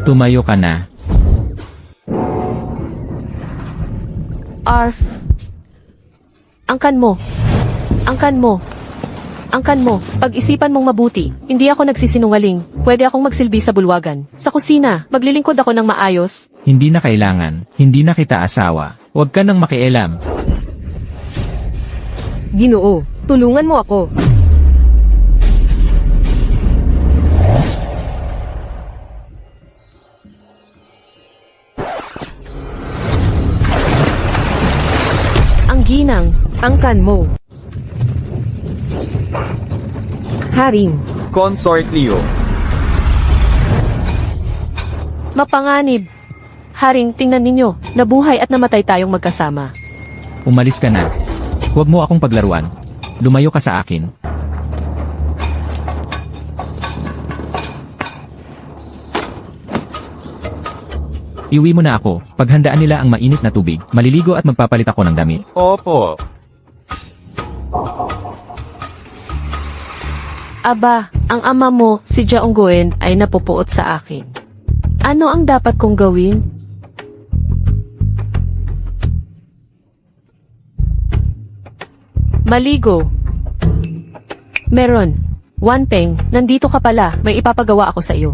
Tumayo ka na. Arf. Angkan mo. Angkan mo. Angkan mo. Pag-isipan mong mabuti. Hindi ako nagsisinungaling. Pwede akong magsilbi sa bulwagan. Sa kusina, maglilingkod ako ng maayos. Hindi na kailangan. Hindi na kita asawa. Huwag ka nang makialam. Ginoo, tulungan mo ako. Ang ginang. Angkan mo. Haring. Consort Leo. Mapanganib. Haring, tingnan ninyo. Nabuhay at namatay tayong magkasama. Umalis ka na. Huwag mo akong paglaruan. Lumayo ka sa akin. Iuwi mo na ako. Paghandaan nila ang mainit na tubig. Maliligo at magpapalit ako ng damit. Opo. Aba, ang ama mo, si Jaonggoen, ay napupuot sa akin. Ano ang dapat kong gawin? Maligo. Meron. Wanpeng, nandito ka pala. May ipapagawa ako sa iyo.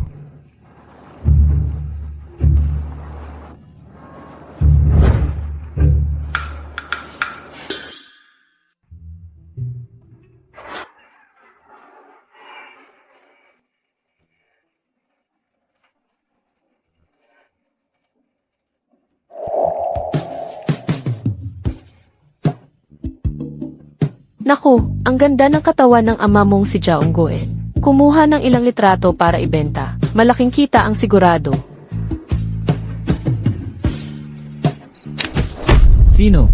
Naku, ang ganda ng katawan ng ama mong si Jaonggoen. Kumuha ng ilang litrato para ibenta. Malaking kita ang sigurado. Sino?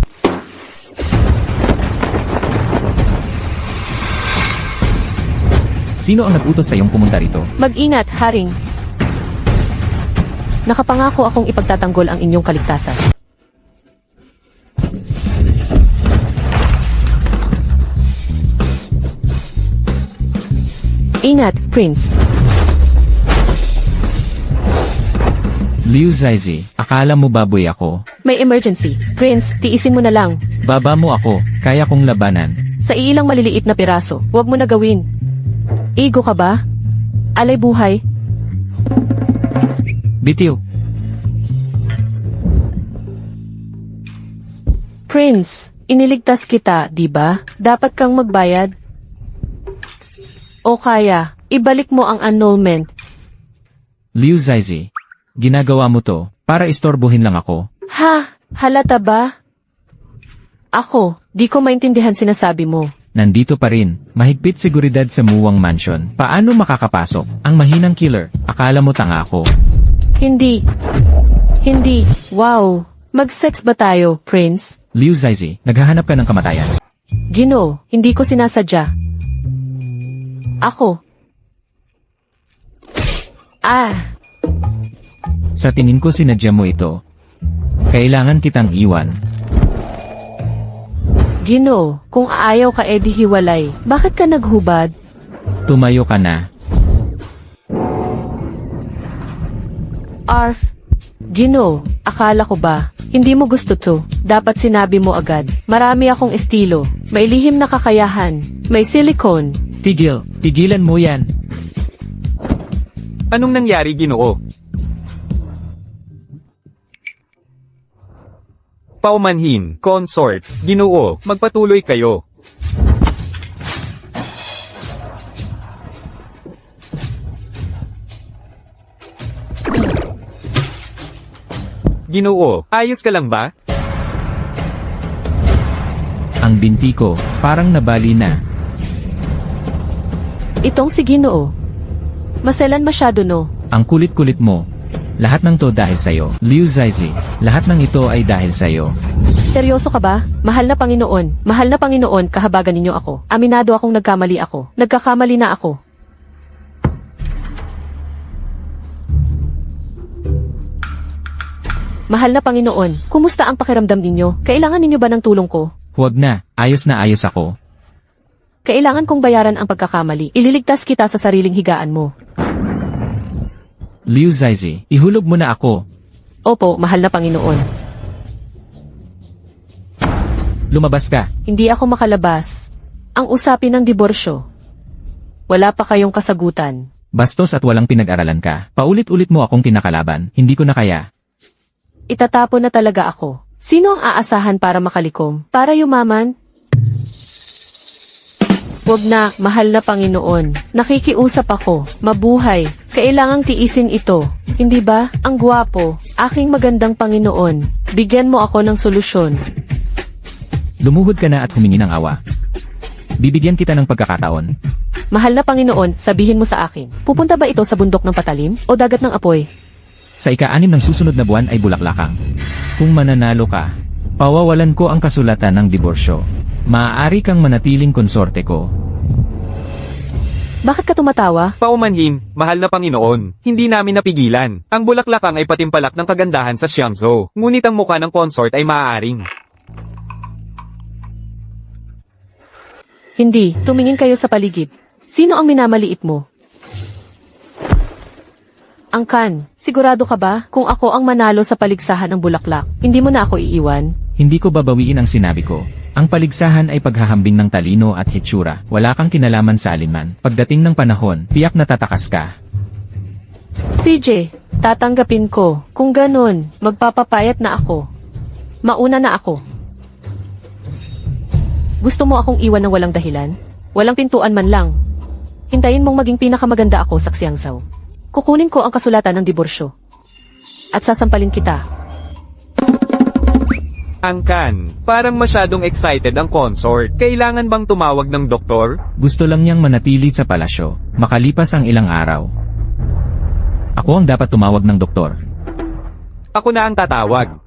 Sino ang nag-utos sa iyong pumunta rito? Mag-ingat, Haring. Nakapangako akong ipagtatanggol ang inyong kaligtasan. Ingat, Prince. Liu Zaizi, akala mo baboy ako? May emergency. Prince, tiisin mo na lang. Baba mo ako, kaya kong labanan. Sa ilang maliliit na piraso, huwag mo na gawin. Ego ka ba? Alay buhay? Bitiw. Prince, iniligtas kita, di ba? Dapat kang magbayad. O kaya, ibalik mo ang annulment. Liu Zaizi, ginagawa mo to, para istorbohin lang ako. Ha? Halata ba? Ako, di ko maintindihan sinasabi mo. Nandito pa rin, mahigpit seguridad sa Muwang Mansion. Paano makakapasok? Ang mahinang killer, akala mo tanga ako. Hindi. Hindi. Wow. Mag-sex ba tayo, Prince? Liu Zaizi, naghahanap ka ng kamatayan. Ginoo, hindi ko sinasadya. Ako. Sa tingin ko sinadya mo ito. Kailangan kitang iwan. Ginoo, kung aayaw ka edi hiwalay, bakit ka naghubad? Tumayo ka na. Arf. Ginoo, akala ko ba? Hindi mo gusto to. Dapat sinabi mo agad. Marami akong estilo. May lihim na kakayahan. May silicone. Tigil, tigilan mo yan. Anong nangyari, Ginoo? Paumanhin, consort, Ginoo, magpatuloy kayo. Ginoo, ayos ka lang ba? Ang binti ko, parang nabali na. Itong si Ginoo. Maselan masyado no. Ang kulit-kulit mo. Lahat ng to dahil sa'yo. Liu Zaizi, lahat ng ito ay dahil sa'yo. Seryoso ka ba? Mahal na Panginoon, kahabagan ninyo ako. Aminado akong nagkamali ako. Nagkakamali na ako. Mahal na Panginoon, kumusta ang pakiramdam ninyo? Kailangan ninyo ba ng tulong ko? Huwag na ayos ako. Kailangan kong bayaran ang pagkakamali. Ililigtas kita sa sariling higaan mo. Liu Zaizi, ihulog mo na ako. Opo, mahal na Panginoon. Lumabas ka. Hindi ako makalabas. Ang usapin ng diborsyo. Wala pa kayong kasagutan. Bastos at walang pinag-aralan ka. Paulit-ulit mo akong kinakalaban, hindi ko na kaya. Itatapon na talaga ako. Sino ang aasahan para makalikom? Para yumaman? Wag na, mahal na Panginoon. Nakikiusap ako. Mabuhay. Kailangang tiisin ito. Hindi ba? Ang gwapo. Aking magandang Panginoon. Bigyan mo ako ng solusyon. Lumuhod ka na at humingi ng awa. Bibigyan kita ng pagkakataon. Mahal na Panginoon, sabihin mo sa akin. Pupunta ba ito sa bundok ng patalim o dagat ng apoy? Sa ika-6 ng susunod na buwan ay bulaklakang. Kung mananalo ka, pawawalan ko ang kasulatan ng diborsyo. Maaari kang manatiling konsorte ko. Bakit ka tumatawa? Paumanhin, mahal na Panginoon, hindi namin napigilan. Ang bulaklakang ay patimpalak ng kagandahan sa Xiangzhou, ngunit ang mukha ng consort ay maaaring. Hindi, tumingin kayo sa paligid. Sino ang minamaliit mo? Angkan, sigurado ka ba kung ako ang manalo sa paligsahan ng bulaklak? Hindi mo na ako iiwan? Hindi ko babawiin ang sinabi ko. Ang paligsahan ay paghahambing ng talino at hitsura. Wala kang kinalaman sa alinman. Pagdating ng panahon, tiyak na tatakas ka. CJ, tatanggapin ko. Kung ganun, magpapapayat na ako. Mauna na ako. Gusto mo akong iwan ng walang dahilan? Walang pintuan man lang. Hintayin mong maging pinakamaganda ako sa Xiangzhou. Kukunin ko ang kasulatan ng diborsyo. At sasampalin kita. Angkan, parang masyadong excited ang consort. Kailangan bang tumawag ng doktor? Gusto lang niyang manatili sa palasyo, makalipas ang ilang araw. Ako ang dapat tumawag ng doktor. Ako na ang tatawag.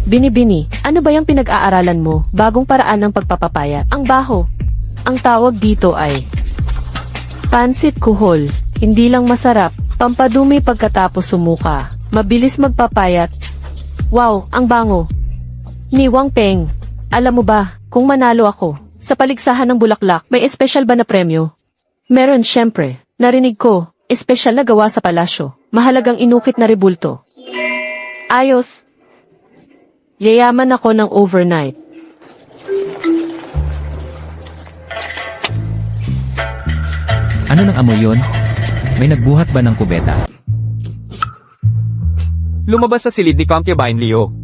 Bini-bini, ano ba yung pinag-aaralan mo? Bagong paraan ng pagpapapayat. Ang baho. Ang tawag dito ay pansit kuhol. Hindi lang masarap, pampadumi pagkatapos sumuka. Mabilis magpapayat. Wow, ang bango. Ni Wang Peng, alam mo ba, kung manalo ako, sa paligsahan ng bulaklak, may espesyal ba na premyo? Meron syempre. Narinig ko, espesyal na gawa sa palasyo. Mahalagang inukit na rebulto. Ayos. Yayaman ako ng overnight. Ano nang amoy yon? May nagbuhat ba ng kubeta? Lumabas sa silid ni Concubine Leo.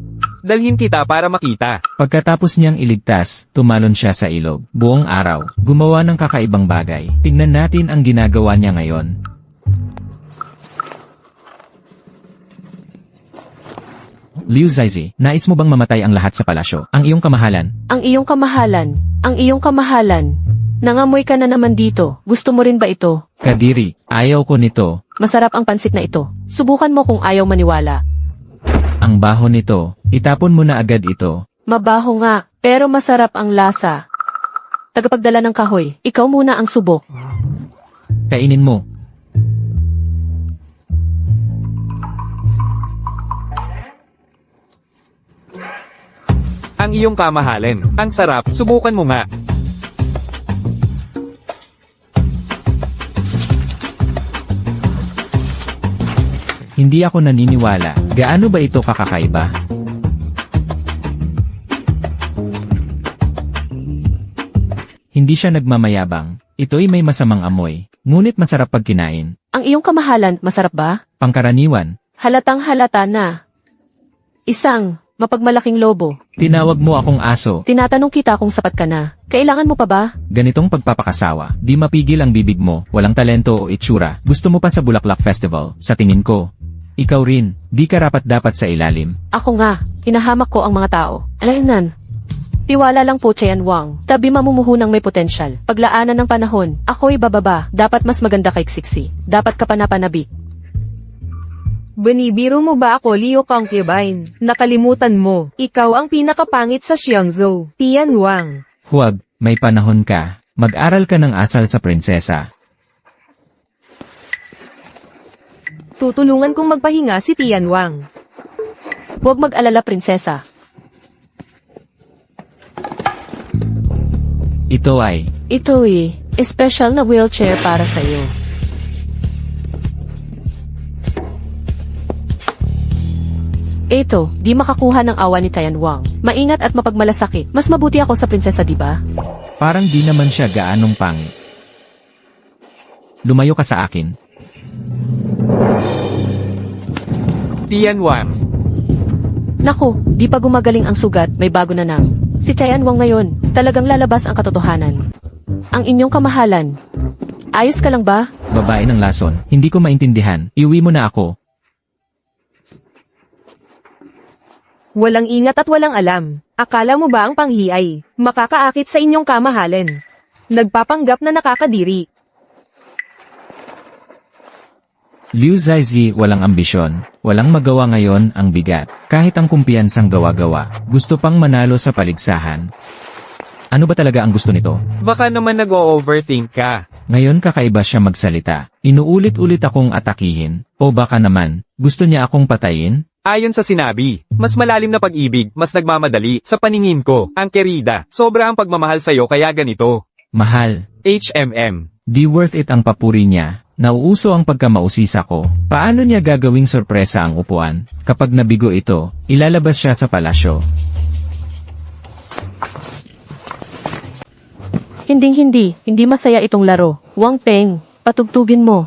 Dalhin kita para makita. Pagkatapos niyang iligtas, tumalon siya sa ilog. Buong araw, gumawa ng kakaibang bagay. Tingnan natin ang ginagawa niya ngayon. Liu Zaizi, nais mo bang mamatay ang lahat sa palasyo? Ang iyong kamahalan. Ang iyong kamahalan. Ang iyong kamahalan. Nangamoy ka na naman dito. Gusto mo rin ba ito? Kadiri, ayaw ko nito. Masarap ang pansit na ito. Subukan mo kung ayaw maniwala. Ang baho nito. Itapon mo na agad ito. Mabaho nga, pero masarap ang lasa. Tagapagdala ng kahoy, ikaw muna ang subok. Kainin mo. Ang iyong kamahalin. Ang sarap, subukan mo nga. Hindi ako naniniwala. Gaano ba ito kakakaiba? Hindi siya nagmamayabang. Ito'y may masamang amoy. Ngunit masarap pag kinain. Ang iyong kamahalan, masarap ba? Pangkaraniwan. Halatang halata na. Isang mapagmalaking lobo. Tinawag mo akong aso. Tinatanong kita kung sapat ka na. Kailangan mo pa ba? Ganitong pagpapakasawa. Di mapigil ang bibig mo. Walang talento o itsura. Gusto mo pa sa Bulaklak Festival. Sa tingin ko. Ikaw rin. Di ka rapat-dapat sa ilalim. Ako nga, hinahamak ko ang mga tao. Alaynan. Tiwala lang po, Cheyan Wang. Tabi mamumuhunang may potensyal. Paglaanan ng panahon, ako'y bababa. Dapat mas maganda kay Siksi. Dapat ka panapanabik. Binibiro mo ba ako, Leo Concubine? Nakalimutan mo, ikaw ang pinakapangit sa Xiangzhou, Tian Wang. Huwag, may panahon ka. Mag-aral ka ng asal sa prinsesa. Tutulungan kong magpahinga si Tian Wang. Huwag mag-alala, prinsesa. Ito ay, Ito'y Espesyal na wheelchair para sa'yo. Eto, di makakuha ng awa ni Tianwang. Maingat at mapagmalasakit. Mas mabuti ako sa prinsesa, di ba? Parang di naman siya gaanong pangit. Lumayo ka sa akin. Tianwan. Naku, di pa gumagaling ang sugat, may bago na nang. Si Tianwang ngayon, talagang lalabas ang katotohanan. Ang inyong kamahalan. Ayos ka lang ba? Babae ng lason, hindi ko maintindihan. Iuwi mo na ako. Walang ingat at walang alam. Akala mo ba ang panghiay makakaakit sa inyong kamahalan? Nagpapanggap na nakakadiri. Liu Zaizi walang ambisyon, walang magawa ngayon ang bigat. Kahit ang kumpiyansang gawa-gawa, gusto pang manalo sa paligsahan. Ano ba talaga ang gusto nito? Baka naman nag-o-overthink ka. Ngayon kakaiba siya magsalita. Inuulit-ulit akong atakihin. O baka naman, gusto niya akong patayin? Ayon sa sinabi, mas malalim na pag-ibig, mas nagmamadali. Sa paningin ko, ang kerida, sobra ang pagmamahal sa'yo kaya ganito. Mahal, HMM. di worth it ang papuri niya. Nauuso ang pagkamausisa ko. Paano niya gagawing sorpresa ang upuan? Kapag nabigo ito, ilalabas siya sa palasyo. Hindi masaya itong laro. Wang Peng, patugtugin mo.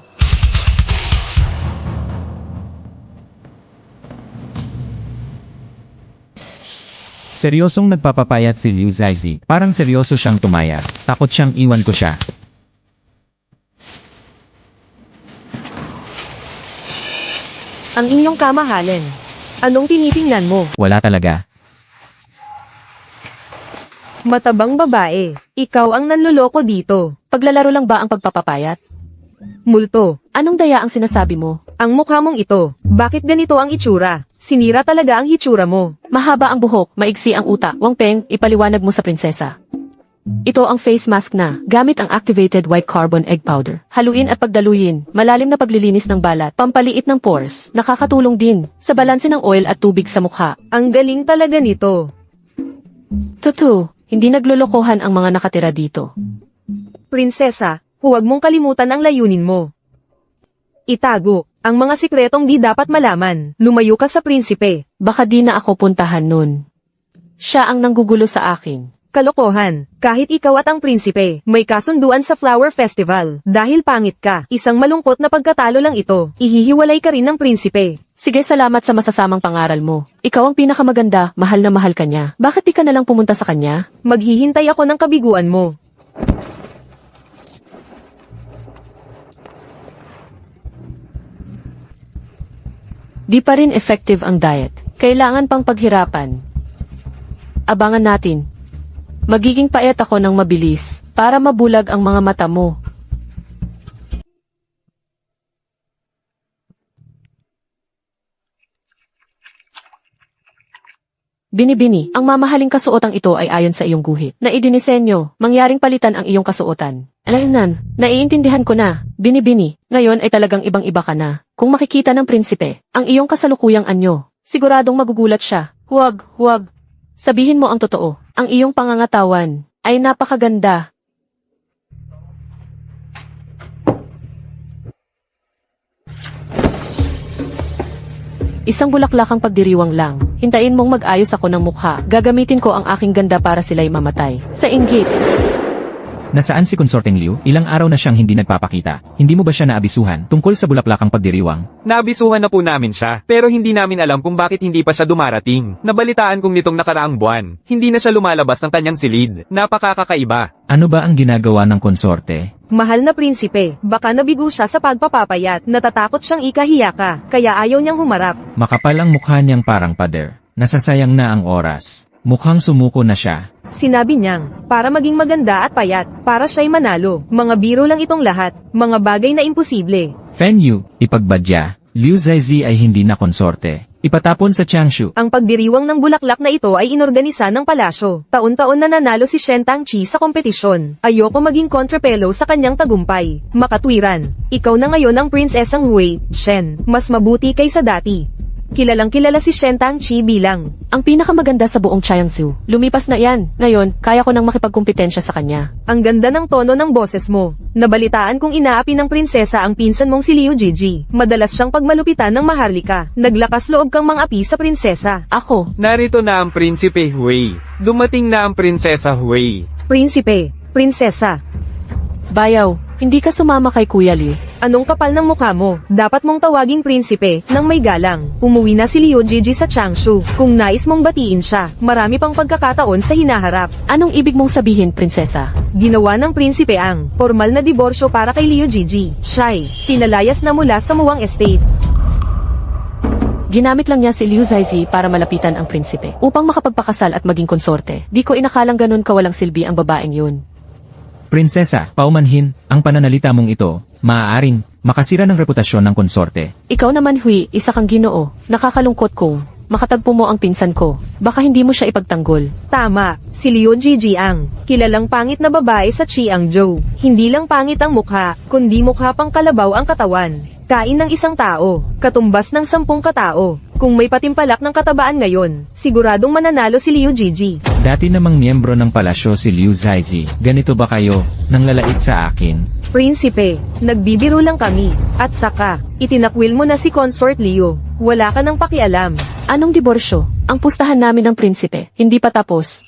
Seryosong nagpapapayat si Liu Zaizi. Parang seryoso siyang tumaya. Takot siyang iwan ko siya. Ang inyong kamahalan. Anong tinitingnan mo? Wala talaga. Matabang babae. Ikaw ang nanloloko dito. Paglalaro lang ba ang pagpapapayat? Multo. Anong daya ang sinasabi mo? Ang mukha mong ito. Bakit ganito ang itsura? Sinira talaga ang hitsura mo. Mahaba ang buhok, maigsi ang utak. Wang Peng, ipaliwanag mo sa prinsesa. Ito ang face mask na, gamit ang activated white carbon egg powder. Haluin at pagdaluyin, malalim na paglilinis ng balat, pampaliit ng pores, nakakatulong din sa balanse ng oil at tubig sa mukha. Ang galing talaga nito. Tutu, hindi naglolokohan ang mga nakatira dito. Prinsesa, huwag mong kalimutan ang layunin mo. Itago ang mga sikretong di dapat malaman. Lumayo ka sa prinsipe. Baka di na ako puntahan nun. Siya ang nanggugulo sa akin. Kalokohan. Kahit ikaw at ang prinsipe, may kasunduan sa Flower Festival. Dahil pangit ka, isang malungkot na pagkatalo lang ito. Ihihiwalay ka rin ng prinsipe. Sige, salamat sa masasamang pangaral mo. Ikaw ang pinakamaganda, mahal na mahal ka niya. Bakit di ka na lang pumunta sa kanya? Maghihintay ako ng kabiguan mo. Di pa rin effective ang diet. Kailangan pang paghirapan. Abangan natin. Magiging payat ako ng mabilis para mabulag ang mga mata mo. Binibini, ang mamahaling kasuotang ito ay ayon sa iyong guhit. Na idinisenyo, mangyaring palitan ang iyong kasuotan. Alaynan, naiintindihan ko na. Binibini, ngayon ay talagang ibang-iba ka na. Kung makikita ng prinsipe, ang iyong kasalukuyang anyo, siguradong magugulat siya. Huwag. Sabihin mo ang totoo. Ang iyong pangangatawan ay napakaganda. Isang bulaklakang pagdiriwang lang. Hintayin mong mag-ayos ako ng mukha. Gagamitin ko ang aking ganda para sila'y mamatay. Sa inggit. Nasaan si Consorteng Liu? Ilang araw na siyang hindi nagpapakita. Hindi mo ba siya naabisuhan tungkol sa bulaklakang pagdiriwang? Naabisuhan na po namin siya, pero hindi namin alam kung bakit hindi pa siya dumarating. Nabalitaan kong nitong nakaraang buwan, hindi na siya lumalabas ng kanyang silid. Napakakaiba. Ano ba ang ginagawa ng konsorte? Mahal na prinsipe, baka nabigo siya sa pagpapapayat. Natatakot siyang ikahiya ka, kaya ayaw niyang humarap. Makapal ang mukha niyang parang pader. Nasasayang na ang oras. Mukhang sumuko na siya. Sinabi niyang, para maging maganda at payat, para siya'y manalo. Mga biro lang itong lahat, mga bagay na imposible. Fan Yu, ipagbadya, Liu Zaizi ay hindi na konsorte. Ipatapon sa Changshu. Ang pagdiriwang ng bulaklak na ito ay inorganisa ng palasyo. Taon-taon na nanalo si Shen Tangchi sa kompetisyon. Ayoko maging kontrapelo sa kanyang tagumpay. Makatwiran. Ikaw na ngayon ang prinsesang Hui, Shen. Mas mabuti kaysa dati. Kilalang kilala si Shen Tangchi bilang Ang pinakamaganda sa buong Jiangsu. Lumipas na yan. Ngayon, kaya ko nang makipagkumpetensya sa kanya. ang ganda ng tono ng boses mo. Nabalitaan kong inaapi ng prinsesa ang pinsan mong si Liu Jiji. Madalas siyang pagmalupitan ng maharlika. Naglakas loob kang mangapi sa prinsesa. Ako, Narito na ang Prinsipe Hui. Dumating na ang Prinsesa Hui. Prinsipe, prinsesa, bayaw, hindi ka sumama kay Kuya Liu. anong kapal ng mukha mo? Dapat mong tawaging prinsipe, nang may galang. Umuwi na si Liu Jiji sa Changshu. Kung nais mong batiin siya, marami pang pagkakataon sa hinaharap. Anong ibig mong sabihin, prinsesa? Ginawa ng prinsipe ang formal na diborsyo para kay Liu Jiji. Siya'y pinalayas na mula sa Muwang Estate. Ginamit lang niya si Liu Zaizi para malapitan ang prinsipe upang makapagpakasal at maging konsorte. Di ko inakalang ganun kawalang silbi ang babaeng yun. Prinsesa, paumanhin, ang pananalita mong ito, maaaring makasira ng reputasyon ng konsorte. Ikaw naman, Hui, isa kang Ginoo. Nakakalungkot kung makatagpo mo ang pinsan ko. Baka hindi mo siya ipagtanggol. Tama, si Liu Jiji ang kilalang pangit na babae sa Chiangzhou. Hindi lang pangit ang mukha, kundi mukha pang kalabaw ang katawan. Kain ng isang tao, katumbas ng 10 katao. Kung may patimpalak ng katabaan ngayon, siguradong mananalo si Liu Jiji. Dati namang miyembro ng palasyo si Liu Zaizi. Ganito ba kayo, nang lalait sa akin? Prinsipe, nagbibiro lang kami. At saka, itinakwil mo na si Consort Liu. Wala ka nang pakialam. Anong diborsyo? Ang pustahan namin ng prinsipe, hindi pa tapos.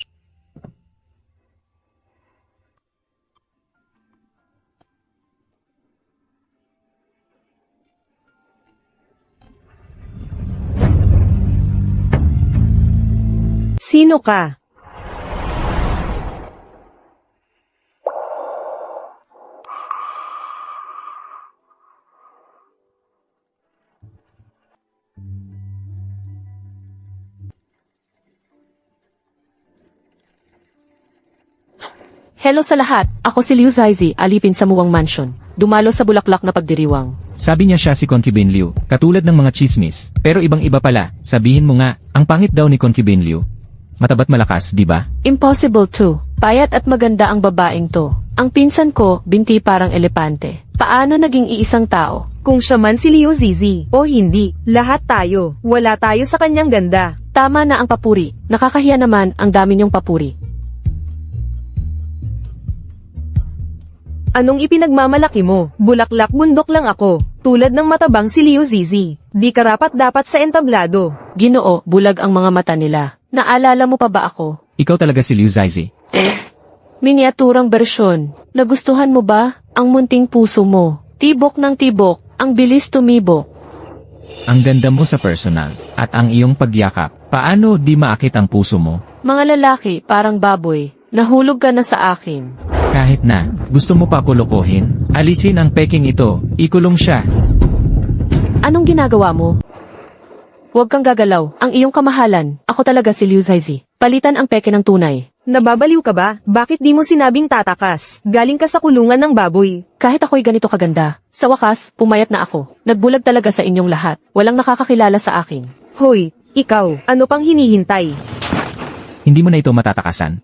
Sino ka? Hello sa lahat, ako si Liu Zaizi, alipin sa Muwang Mansion. Dumalo sa bulaklak na pagdiriwang. Sabi niya siya si Concubine Liu, katulad ng mga chismis. Pero ibang-iba pala, sabihin mo nga, ang pangit daw ni Concubine Liu. Matabat malakas, di ba? Impossible to. Payat at maganda ang babaeng to. Ang pinsan ko, binti parang elepante. Paano naging iisang tao? Kung siya man si Liu Zizi, o hindi, lahat tayo. Wala tayo sa kanyang ganda. Tama na ang papuri. Nakakahiya naman ang dami niyong papuri. Anong ipinagmamalaki mo? Bulaklak bundok lang ako. Tulad ng matabang si Liu Zizi. Di karapat dapat sa entablado. Ginoo, bulag ang mga mata nila. Naalala mo pa ba ako? Ikaw talaga si Liu Zaizi. Miniaturang bersyon. Nagustuhan mo ba? Ang munting puso mo. Tibok ng tibok. Ang bilis tumibok. Ang ganda mo sa personal, at ang iyong pagyakap. Paano di maakit ang puso mo? Mga lalaki, parang baboy. Nahulog ka na sa akin. Kahit na, gusto mo pa kulukuhin? Alisin ang peking ito, ikulong siya. Anong ginagawa mo? Huwag kang gagalaw. Ang iyong kamahalan. Ako talaga si Liu Zaizi. Palitan ang peke ng tunay. Nababaliw ka ba? Bakit di mo sinabing tatakas? Galing ka sa kulungan ng baboy. Kahit ako'y ganito kaganda. Sa wakas, pumayat na ako. Nagbulag talaga sa inyong lahat. Walang nakakakilala sa akin. Hoy, ikaw, ano pang hinihintay? Hindi mo na ito matatakasan.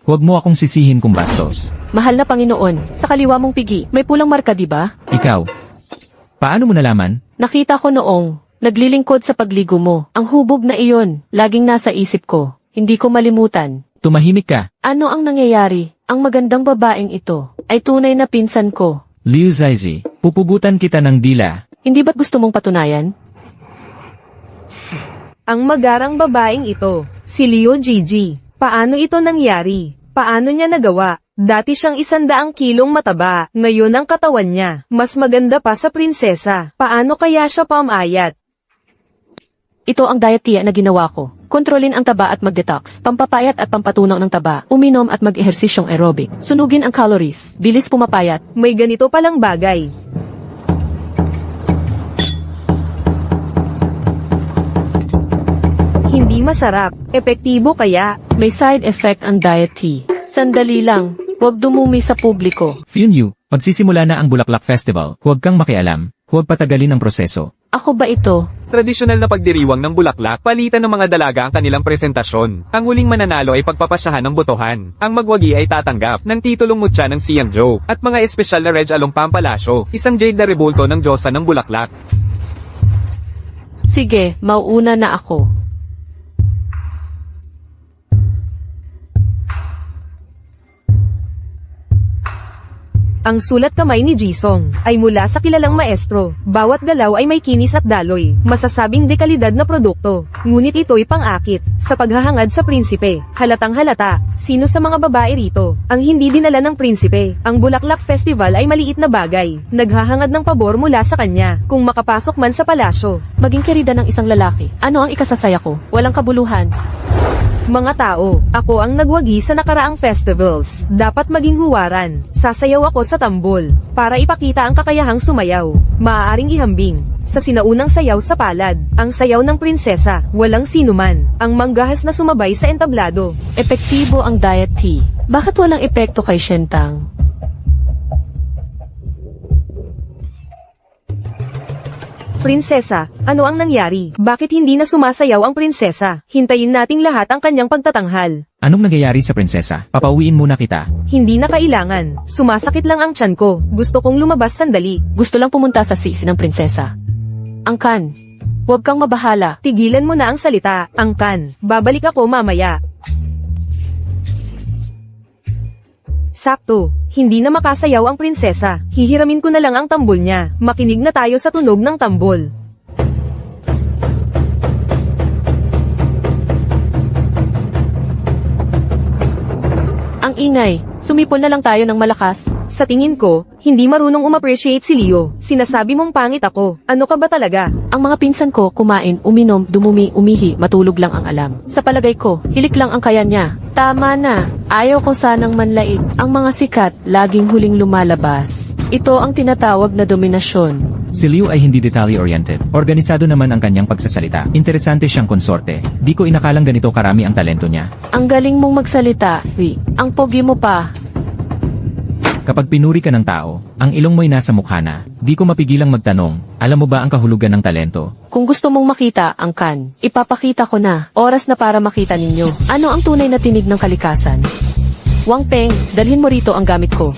Huwag mo akong sisihin kung bastos. Mahal na Panginoon, sa kaliwa mong pigi, may pulang marka di ba? Ikaw, paano mo nalaman? Nakita ko noong naglilingkod sa pagligo mo. Ang hubog na iyon, laging nasa isip ko. Hindi ko malimutan. Tumahimik ka. Ano ang nangyayari? Ang magandang babaeng ito ay tunay na pinsan ko. Liu Zaizi, pupugutan kita ng dila. Hindi ba't gusto mong patunayan? Ang magarang babaeng ito, si Liu Jiji. Paano ito nangyari? Paano niya nagawa? Dati siyang 100 kilong mataba, ngayon ang katawan niya, mas maganda pa sa prinsesa. Paano kaya siya pamayat? Ito ang diet tea na ginawa ko. Kontrolin ang taba at mag-detox, pampapayat at pampatunaw ng taba, uminom at mag-ehersisyong aerobic, sunugin ang calories, bilis pumapayat. May ganito palang bagay. Hindi masarap, epektibo kaya. May side effect ang diet tea. Sandali lang, huwag dumumi sa publiko. Fiunyu, magsisimula na ang Bulaklak Festival. Huwag kang makialam. Huwag patagalin ang proseso. Ako ba ito? Tradisyonal na pagdiriwang ng bulaklak, palitan ng mga dalaga ang kanilang presentasyon. Ang huling mananalo ay pagpapasyahan ng botohan. Ang magwagi ay tatanggap ng titulong mutya ng Xiangzhou at mga espesyal na Reg Along Pampalasyo, isang jade na rebulto ng Diyosa ng Bulaklak. Si Sige, mauuna na ako. Ang sulat kamay ni Jisong ay mula sa kilalang maestro. Bawat galaw ay may kinis at daloy, masasabing dekalidad na produkto. Ngunit ito'y pang-akit sa paghahangad sa prinsipe. Halatang halata, sino sa mga babae rito ang hindi dinala ng prinsipe? Ang Bulaklak Festival ay maliit na bagay. Naghahangad ng pabor mula sa kanya kung makapasok man sa palasyo. Maging kerida ng isang lalaki. Ano ang ikasasaya ko? Walang kabuluhan. Mga tao, ako ang nagwagi sa nakaraang festivals. Dapat maging huwaran. Sasayaw ako sa tambol para ipakita ang kakayahang sumayaw. Maaaring ihambing sa sinaunang sayaw sa palad, ang sayaw ng prinsesa. Walang sinuman ang manggahas na sumabay sa entablado. Epektibo ang diet tea. Bakit walang epekto kay Shentang? Prinsesa, ano ang nangyari? Bakit hindi na sumasayaw ang prinsesa? Hintayin nating lahat ang kanyang pagtatanghal. Anong nangyayari sa prinsesa? Papauwiin muna kita. Hindi na kailangan. Sumasakit lang ang tiyan ko. Gusto kong lumabas sandali. Gusto lang pumunta sa sisi ng prinsesa. Angkan, huwag kang mabahala. Tigilan mo na ang salita, Angkan. Babalik ako mamaya. Sakto, hindi na makasayaw ang prinsesa. Hihiramin ko na lang ang tambol niya. Makinig na tayo sa tunog ng tambol. Ang ingay, sumipol na lang tayo ng malakas. Sa tingin ko, hindi marunong umappreciate si Leo. Sinasabi mong pangit ako. Ano ka ba talaga? Ang mga pinsan ko kumain, uminom, dumumi, umihi, matulog lang ang alam. Sa palagay ko, hilik lang ang kaya niya. Tama na, ayaw ko sanang manlait. Ang mga sikat, laging huling lumalabas. Ito ang tinatawag na dominasyon. Si Liu ay hindi detalye-oriented. Organisado naman ang kanyang pagsasalita. Interesante siyang konsorte. Di ko inakalang ganito karami ang talento niya. Ang galing mong magsalita, Hui. Ang pogi mo pa. Kapag pinuri ka ng tao, ang ilong mo'y nasa mukha na. Di ko mapigilang magtanong, alam mo ba ang kahulugan ng talento? Kung gusto mong makita ang kan, ipapakita ko na. Oras na para makita ninyo. Ano ang tunay na tinig ng kalikasan? Wang Peng, dalhin mo rito ang gamit ko.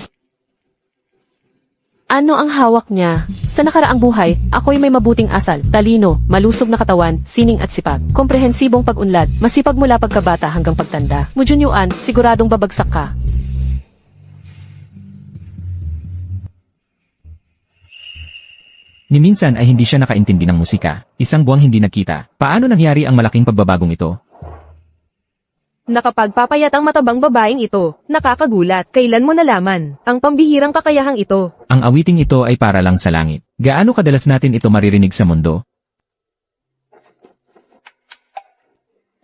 Ano ang hawak niya? Sa nakaraang buhay, ako'y may mabuting asal, talino, malusog na katawan, sining at sipag. Komprehensibong pag-unlad, masipag mula pagkabata hanggang pagtanda. Mujunyuan, siguradong babagsak ka. Ni minsan ay hindi siya nakaintindi ng musika. Isang buwang hindi nakita. Paano nangyari ang malaking pagbabagong ito? Nakapagpapayat ang matabang babaeng ito. Nakakagulat. Kailan mo nalaman ang pambihirang kakayahang ito? Ang awiting ito ay para lang sa langit. Gaano kadalas natin ito maririnig sa mundo?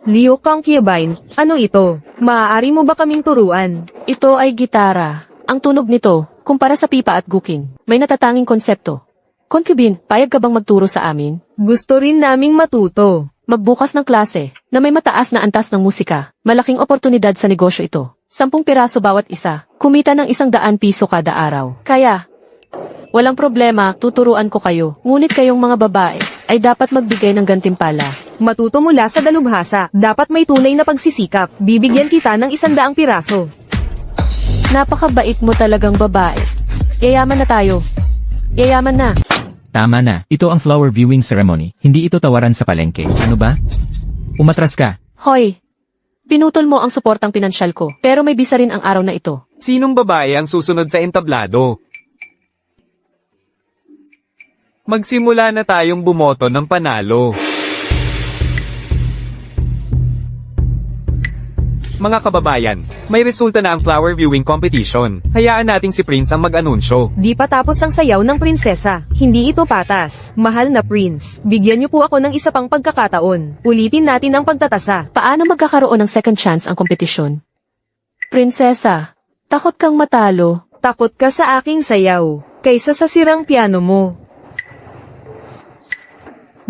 Leo Concubine, ano ito? Maaari mo ba kaming turuan? Ito ay gitara. Ang tunog nito, kumpara sa pipa at guking, may natatanging konsepto. Concubine, payag ka bang magturo sa amin? Gusto rin naming matuto. Magbukas ng klase, na may mataas na antas ng musika. Malaking oportunidad sa negosyo ito. 10 piraso bawat isa. Kumita ng 100 piso kada araw. Kaya, walang problema, tuturuan ko kayo. Ngunit kayong mga babae, ay dapat magbigay ng gantimpala. Matuto mula sa dalubhasa. Dapat may tunay na pagsisikap. Bibigyan kita ng 100 piraso. Napakabait mo talagang babae. Yayaman na tayo. Yayaman na. Tama na, ito ang flower viewing ceremony. Hindi ito tawaran sa palengke. Ano ba? Umatras ka. Hoy, pinutol mo ang suportang pinansyal ko, pero may bisa rin ang araw na ito. Sinong babae ang susunod sa entablado? Magsimula na tayong bumoto ng panalo. Mga kababayan, may resulta na ang flower viewing competition. Hayaan nating si Prince ang mag-anunsyo. Di pa tapos ang sayaw ng prinsesa. Hindi ito patas. Mahal na prince, bigyan niyo po ako ng isa pang pagkakataon. Ulitin natin ang pagtatasa. Paano magkakaroon ng second chance ang kompetisyon? Prinsesa, takot kang matalo. Takot ka sa aking sayaw, kaysa sa sirang piano mo.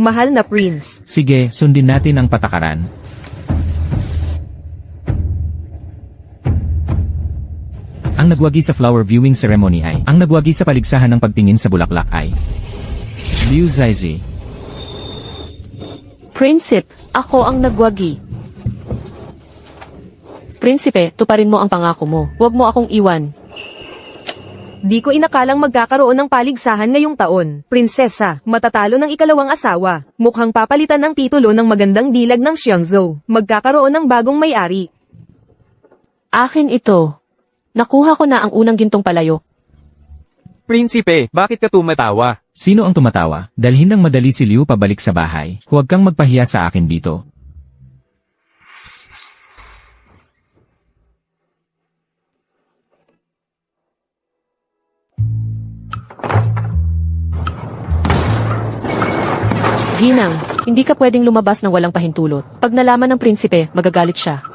Mahal na prince. Sige, sundin natin ang patakaran. Ang nagwagi sa flower viewing ceremony ay, ang nagwagi sa paligsahan ng pagtingin sa bulaklak ay Liu Zaizi. Prinsip, ako ang nagwagi. Prinsipe, tuparin mo ang pangako mo. Huwag mo akong iwan. Di ko inakalang magkakaroon ng paligsahan ngayong taon. Prinsesa, matatalo ng ikalawang asawa. Mukhang papalitan ang titulo ng magandang dilag ng Xiangzhou. Magkakaroon ng bagong may-ari. Akin ito. Nakuha ko na ang unang gintong palayok. Prinsipe, bakit ka tumatawa? Sino ang tumatawa? Dalhin ng madali si Liu pabalik sa bahay. Huwag kang magpahiya sa akin dito. Ginang, hindi ka pwedeng lumabas ng walang pahintulot. Pag nalaman ng prinsipe, magagalit siya.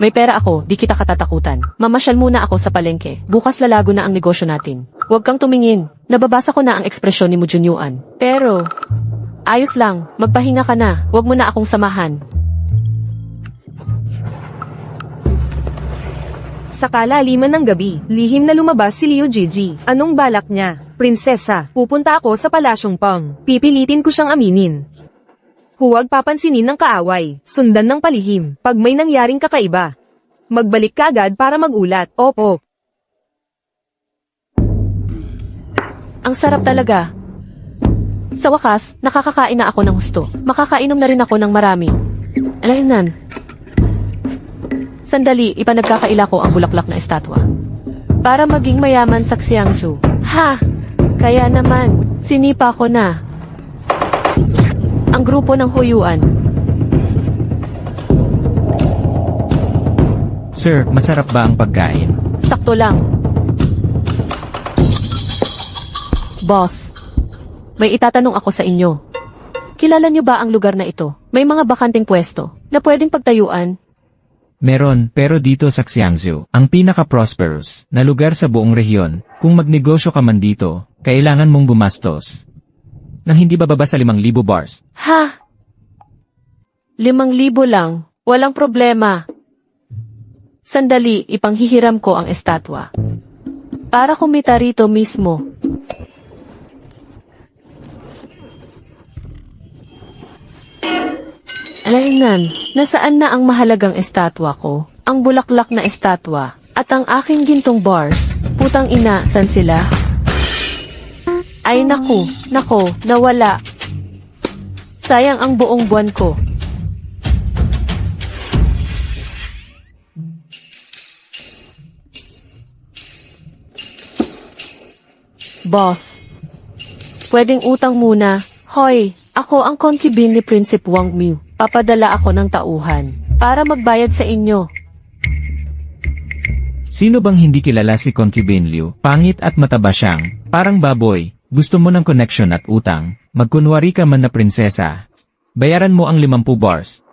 May pera ako, di kita katatakutan. Mamasyal muna ako sa palengke. Bukas lalago na ang negosyo natin. Huwag kang tumingin. Nababasa ko na ang ekspresyon ni Mu Junyuan. Pero, ayos lang. Magpahinga ka na. Huwag mo na akong samahan. Sa kalaliman ng gabi, lihim na lumabas si Liu Jiji. Anong balak niya? Prinsesa, pupunta ako sa Palasyong Pang. Pipilitin ko siyang aminin. Huwag papansinin ng kaaway. Sundan ng palihim. Pag may nangyaring kakaiba, magbalik ka agad para magulat. Opo. Ang sarap talaga. Sa wakas, nakakakain na ako ng husto. Makakainom na rin ako ng marami. Alaynan. Sandali, ipanagkakaila ko ang bulaklak na estatwa. Para maging mayaman sa Xiangzhou. Ha! Kaya naman, sinipa ko na. Ang grupo ng Huyuan. Sir, masarap ba ang pagkain? Sakto lang. Boss, may itatanong ako sa inyo. Kilala niyo ba ang lugar na ito? May mga bakanting pwesto na pwedeng pagtayuan. Meron, pero dito sa Xiangzhou, ang pinaka-prosperous na lugar sa buong rehiyon. Kung magnegosyo ka man dito, kailangan mong bumastos nang hindi bababa sa 5,000 bars. Ha? 5,000 lang. Walang problema. Sandali, ipanghihiram ko ang estatwa. Para kumita rito mismo. Alaynan, nasaan na ang mahalagang estatwa ko? Ang bulaklak na estatwa, at ang aking gintong bars. Putang ina, san sila? Ay naku, nawala. Sayang ang buong buwan ko. Boss, pwedeng utang muna. Hoy, ako ang concubine ni Prinsip Wang Miu. Papadala ako ng tauhan para magbayad sa inyo. Sino bang hindi kilala si Concubine Liu? Pangit at mataba siyang, parang baboy. Gusto mo ng connection at utang. Magkunwari ka man na prinsesa. Bayaran mo ang 50 bars.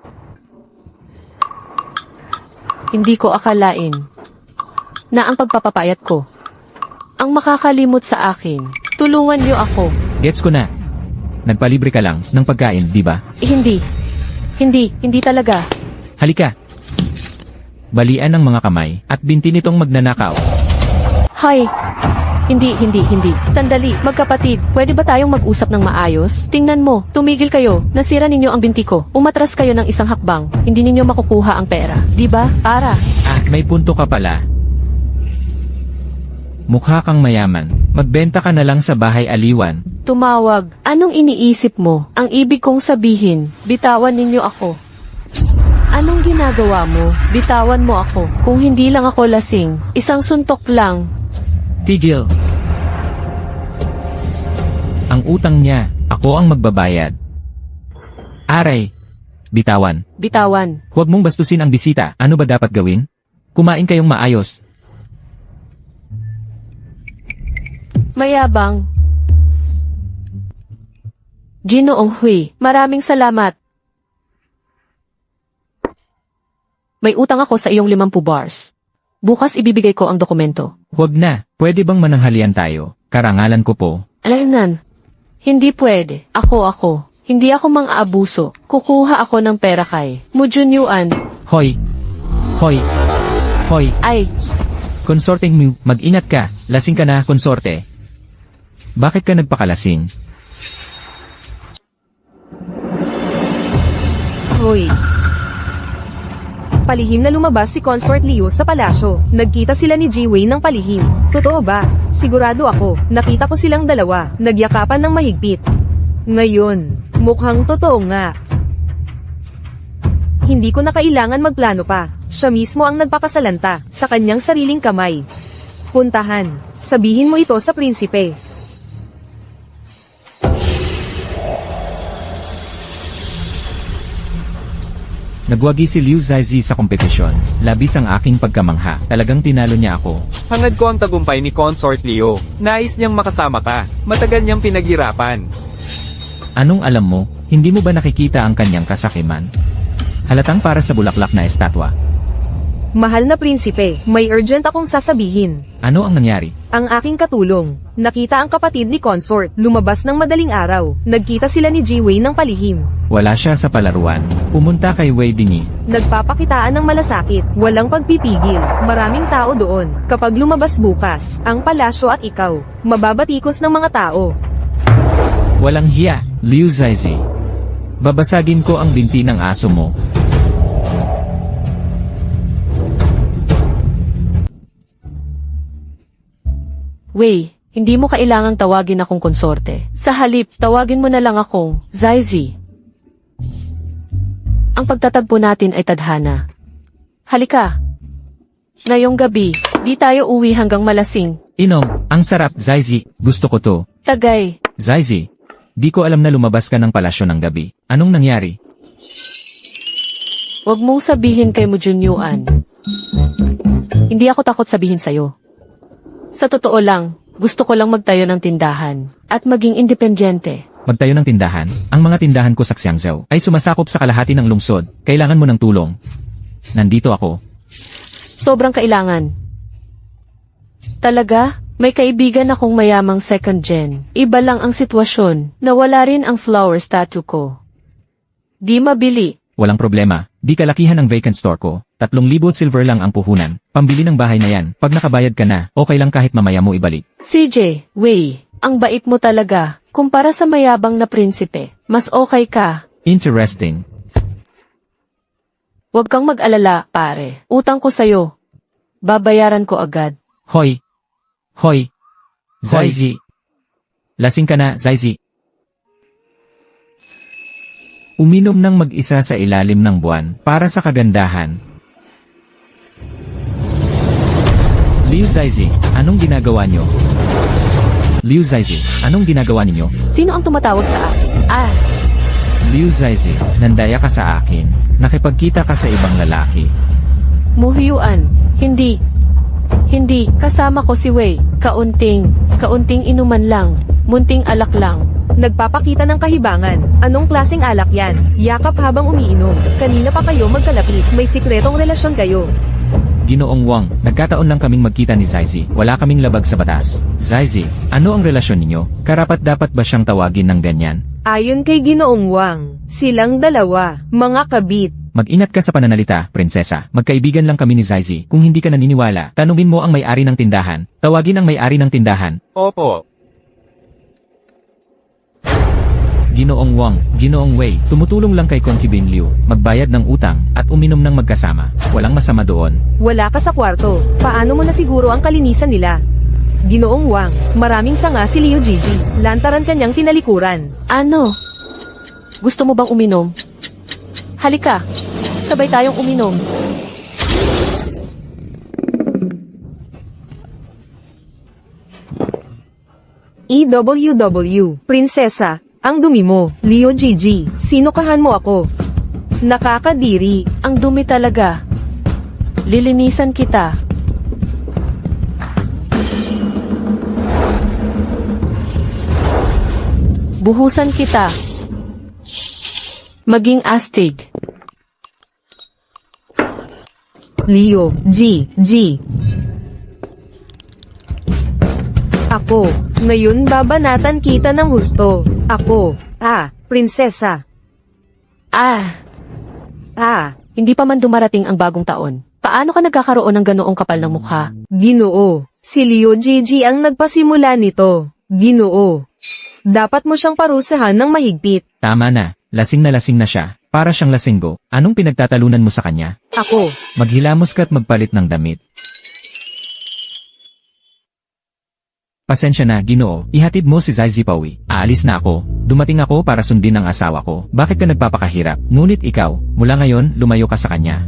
Hindi ko akalain na ang pagpapapayat ko ang makakalimot sa akin. Tulungan niyo ako. Gets ko na. Nagpalibre ka lang ng pagkain, di ba? Hindi talaga. Halika. Balian ng mga kamay at binti nitong magnanakaw. Hay! Hindi. Sandali, magkapatid, pwede ba tayong mag-usap ng maayos? Tingnan mo, tumigil kayo, nasira ninyo ang binti ko. Umatras kayo ng isang hakbang, hindi ninyo makukuha ang pera. Di ba? Para. May punto ka pala. Mukha kang mayaman. Magbenta ka na lang sa bahay aliwan. Tumawag. Anong iniisip mo? Ang ibig kong sabihin, bitawan ninyo ako. Anong ginagawa mo? Bitawan mo ako. Kung hindi lang ako lasing, isang suntok lang. Tigil. Ang utang niya, ako ang magbabayad. Aray. Bitawan. Bitawan. Huwag mong bastusin ang bisita. Ano ba dapat gawin? Kumain kayong maayos. Mayabang. Ginoong Hui, maraming salamat. May utang ako sa iyong 50 bars. Bukas ibibigay ko ang dokumento. Huwag na. Pwede bang mananghalian tayo? Karangalan ko po. Alaynan. Hindi pwede. Ako. Hindi ako mang-aabuso. Kukuha ako ng pera kay Mu Junyuan. Hoy. Ay, Konsorteng Mu, mag-ingat ka. Lasing ka na, konsorte. Bakit ka nagpakalasing? Hoy. Palihim na lumabas si Consort Liu sa palasyo. Nagkita sila ni Ji Wei ng palihim. Totoo ba? Sigurado ako, nakita ko silang dalawa, nagyakapan ng mahigpit. Ngayon, mukhang totoo nga. Hindi ko na kailangan magplano pa. Siya mismo ang nagpakasalanta sa kanyang sariling kamay. Puntahan. Sabihin mo ito sa prinsipe. Nagwagi si Liu Zaizi sa kompetisyon. Labis ang aking pagkamangha. Talagang tinalo niya ako. Hangad ko ang tagumpay ni Consort Leo. Nais niyang makasama ka. Matagal niyang pinaghirapan. Anong alam mo? Hindi mo ba nakikita ang kanyang kasakiman? Halatang para sa bulaklak na estatwa. Mahal na prinsipe, may urgent akong sasabihin. Ano ang nangyari? Ang aking katulong. Nakita ang kapatid ni Consort, lumabas ng madaling araw. Nagkita sila ni Ji-Wei ng palihim. Wala siya sa palaruan. Pumunta kay Wei Dingi. Nagpapakitaan ng malasakit, walang pagpipigil. Maraming tao doon. Kapag lumabas bukas, ang palasyo at ikaw, mababatikos ng mga tao. Walang hiya, Liu Zaizi. Babasagin ko ang binti ng aso mo. Wei, hindi mo kailangang tawagin akong konsorte. Sa halip, tawagin mo na lang akong Zaizi. Ang pagtatagpo natin ay tadhana. Halika. Ngayong gabi, di tayo uwi hanggang malasing. Inom, ang sarap, Zaizi. Gusto ko to. Tagay. Zaizi, di ko alam na lumabas ka ng palasyo ng gabi. Anong nangyari? Huwag mong sabihin kay mo Junyuan. Hindi ako takot sabihin sa'yo. Sa totoo lang, gusto ko lang magtayo ng tindahan at maging independyente. Magtayo ng tindahan? Ang mga tindahan ko sa Xiangzhou ay sumasakop sa kalahati ng lungsod. Kailangan mo ng tulong. Nandito ako. Sobrang kailangan. Talaga? May kaibigan akong mayamang second gen. Iba lang ang sitwasyon. Nawala rin ang flower statue ko. Di mabili. Walang problema. Di kalakihan ang vacant store ko. 3,000 silver lang ang puhunan. Pambili ng bahay na yan. Pag nakabayad ka na, okay lang kahit mamaya mo ibalik. CJ, Wei, ang bait mo talaga. Kumpara sa mayabang na prinsipe, mas okay ka. Interesting. Huwag kang mag-alala, pare. Utang ko sa'yo. Babayaran ko agad. Hoy! Hoy! Zaizi! Lasing ka na, Zaizi. Uminom ng mag-isa sa ilalim ng buwan para sa kagandahan. Liu Zaizi, anong ginagawa nyo? Liu Zaizi, anong ginagawa ninyo? Sino ang tumatawag sa akin? Liu Zaizi, nandaya ka sa akin. Nakipagkita ka sa ibang lalaki. Muhyuan. Hindi. Hindi, kasama ko si Wei. Kaunting inuman lang. Munting alak lang. Nagpapakita ng kahibangan. Anong klaseng alak yan? Yakap habang umiinom. Kanina pa kayo magkalapit. May sikretong relasyon kayo. Ginoong Wang, nagkataon lang kaming magkita ni Zaizi. Wala kaming labag sa batas. Zaizi, ano ang relasyon ninyo? Karapat-dapat ba siyang tawagin ng ganyan? Ayon kay Ginoong Wang, silang dalawa, mga kabit. Mag-ingat ka sa pananalita, prinsesa. Magkaibigan lang kami ni Zaizi. Kung hindi ka naniniwala, tanungin mo ang may-ari ng tindahan. Tawagin ang may-ari ng tindahan. Opo. Ginoong Wang, Ginoong Wei, tumutulong lang kay Concubine Liu, magbayad ng utang, at uminom ng magkasama. Walang masama doon. Wala ka sa kwarto. Paano mo na siguro ang kalinisan nila? Ginoong Wang, maraming sanga si Liu Gigi. Lantaran kanyang tinalikuran. Ano? Gusto mo bang uminom? Halika. Sabay tayong uminom. EWW, Prinsesa, ang dumi mo, Liu Gigi, sinukahan mo ako. Nakakadiri. Ang dumi talaga. Lilinisan kita. Buhusan kita. Maging astig. Liu Gigi. Ako, ngayon babanatan kita ng husto. Ako, prinsesa. Hindi pa man dumarating ang bagong taon. Paano ka nagkakaroon ng ganoong kapal ng mukha? Ginoo, si Liu Gigi ang nagpasimula nito. Ginoo, dapat mo siyang parusahan ng mahigpit. Tama na lasing na siya. Para siyang lasinggo. Anong pinagtatalunan mo sa kanya? Ako, Maghilamos ka't magpalit ng damit. Pasensya na, Ginoo. Ihatid mo si Zaizi pauwi. Aalis na ako. Dumating ako para sundin ang asawa ko. Bakit ka nagpapakahirap? Ngunit ikaw, mula ngayon, lumayo ka sa kanya.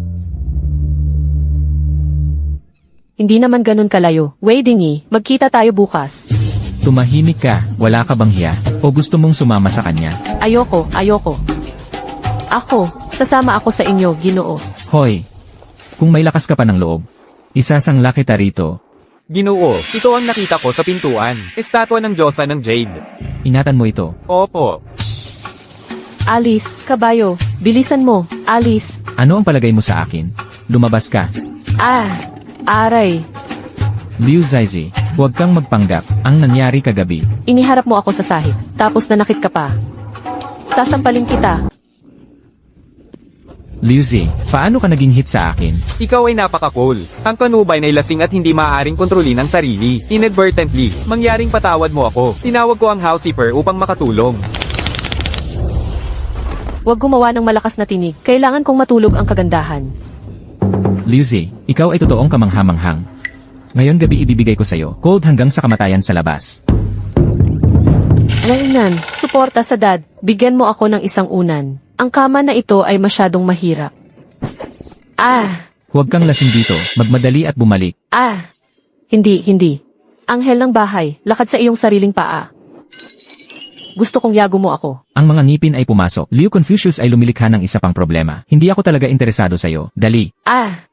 Hindi naman ganun kalayo. Wei Dingy, magkita tayo bukas. Tumahimik ka, wala ka bang hiya? O gusto mong sumama sa kanya? Ayoko. Ako, sasama ako sa inyo, Ginoo. Hoy! Kung may lakas ka pa ng loob, isasangla kita rito. Ginoo, ito ang nakita ko sa pintuan. Estatwa ng Diyosa ng Jade. Ingatan mo ito. Opo. Alice, kabayo, bilisan mo, Alice. Ano ang palagay mo sa akin? Lumabas ka. Aray. Liu Zaizi, huwag kang magpanggap. Ang nangyari kagabi. Iniharap mo ako sa sahig, tapos nanakit ka pa. Sasampalin kita. Liu Zi, paano ka naging hit sa akin? Ikaw ay napaka-cool. Ang kanubay ay lasing at hindi maaaring kontrolin ang sarili. Inadvertently, mangyaring patawad mo ako. Tinawag ko ang housekeeper upang makatulong. Huwag gumawa ng malakas na tinig. Kailangan kong matulog ang kagandahan. Liu Zi, ikaw ay totoong kamanghamanghang. Ngayon gabi ibibigay ko sa'yo, cold hanggang sa kamatayan sa labas. Lainan, suporta sa dad. Bigyan mo ako ng isang unan. Ang kama na ito ay masyadong mahirap. Huwag kang lasing dito, magmadali at bumalik. Hindi. Anghel ng bahay, lakad sa iyong sariling paa. Gusto kong yago mo ako. Ang mga ngipin ay pumasok. Liu Confucius ay lumilikha ng isa pang problema. Hindi ako talaga interesado sa'yo. Dali.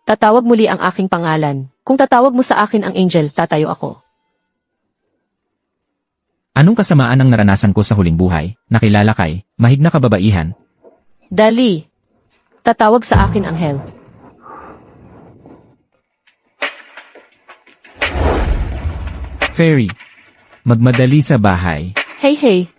Tatawag muli ang aking pangalan. Kung tatawag mo sa akin ang angel, tatayo ako. Anong kasamaan ang naranasan ko sa huling buhay? Nakilala kay, mahig na kababaihan. Dali. Tatawag sa akin, anghel. Fairy. Magmadali sa bahay. Hey.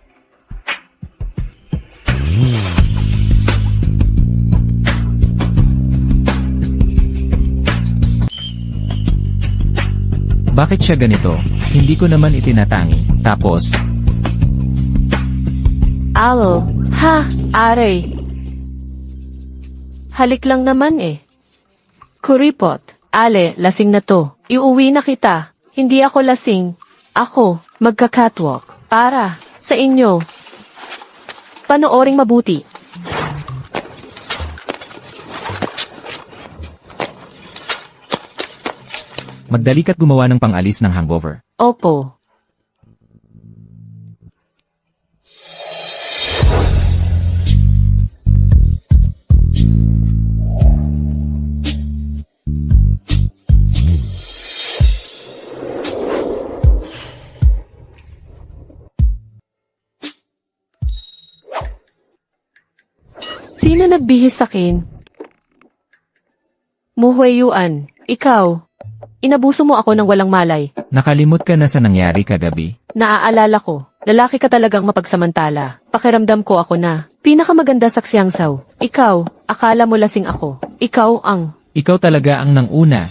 Bakit siya ganito? Hindi ko naman itinatangi. Tapos, Alo. Aray. Halik lang naman eh. Kuripot. Ale, lasing na to. Iuwi na kita. Hindi ako lasing. Ako, magka-catwalk. Para, sa inyo. Panooring mabuti. magdali ka't gumawa ng pang-alis ng hangover. Opo. Sino nagbihis sakin? Muhueyuan, ikaw. Inabuso mo ako ng walang malay. Nakalimot ka na sa nangyari kagabi. Naaalala ko, lalaki ka talagang mapagsamantala. Pakiramdam ko ako na, pinakamaganda sa Xiangzhou. Ikaw, akala mo lasing ako. Ikaw talaga ang nanguna.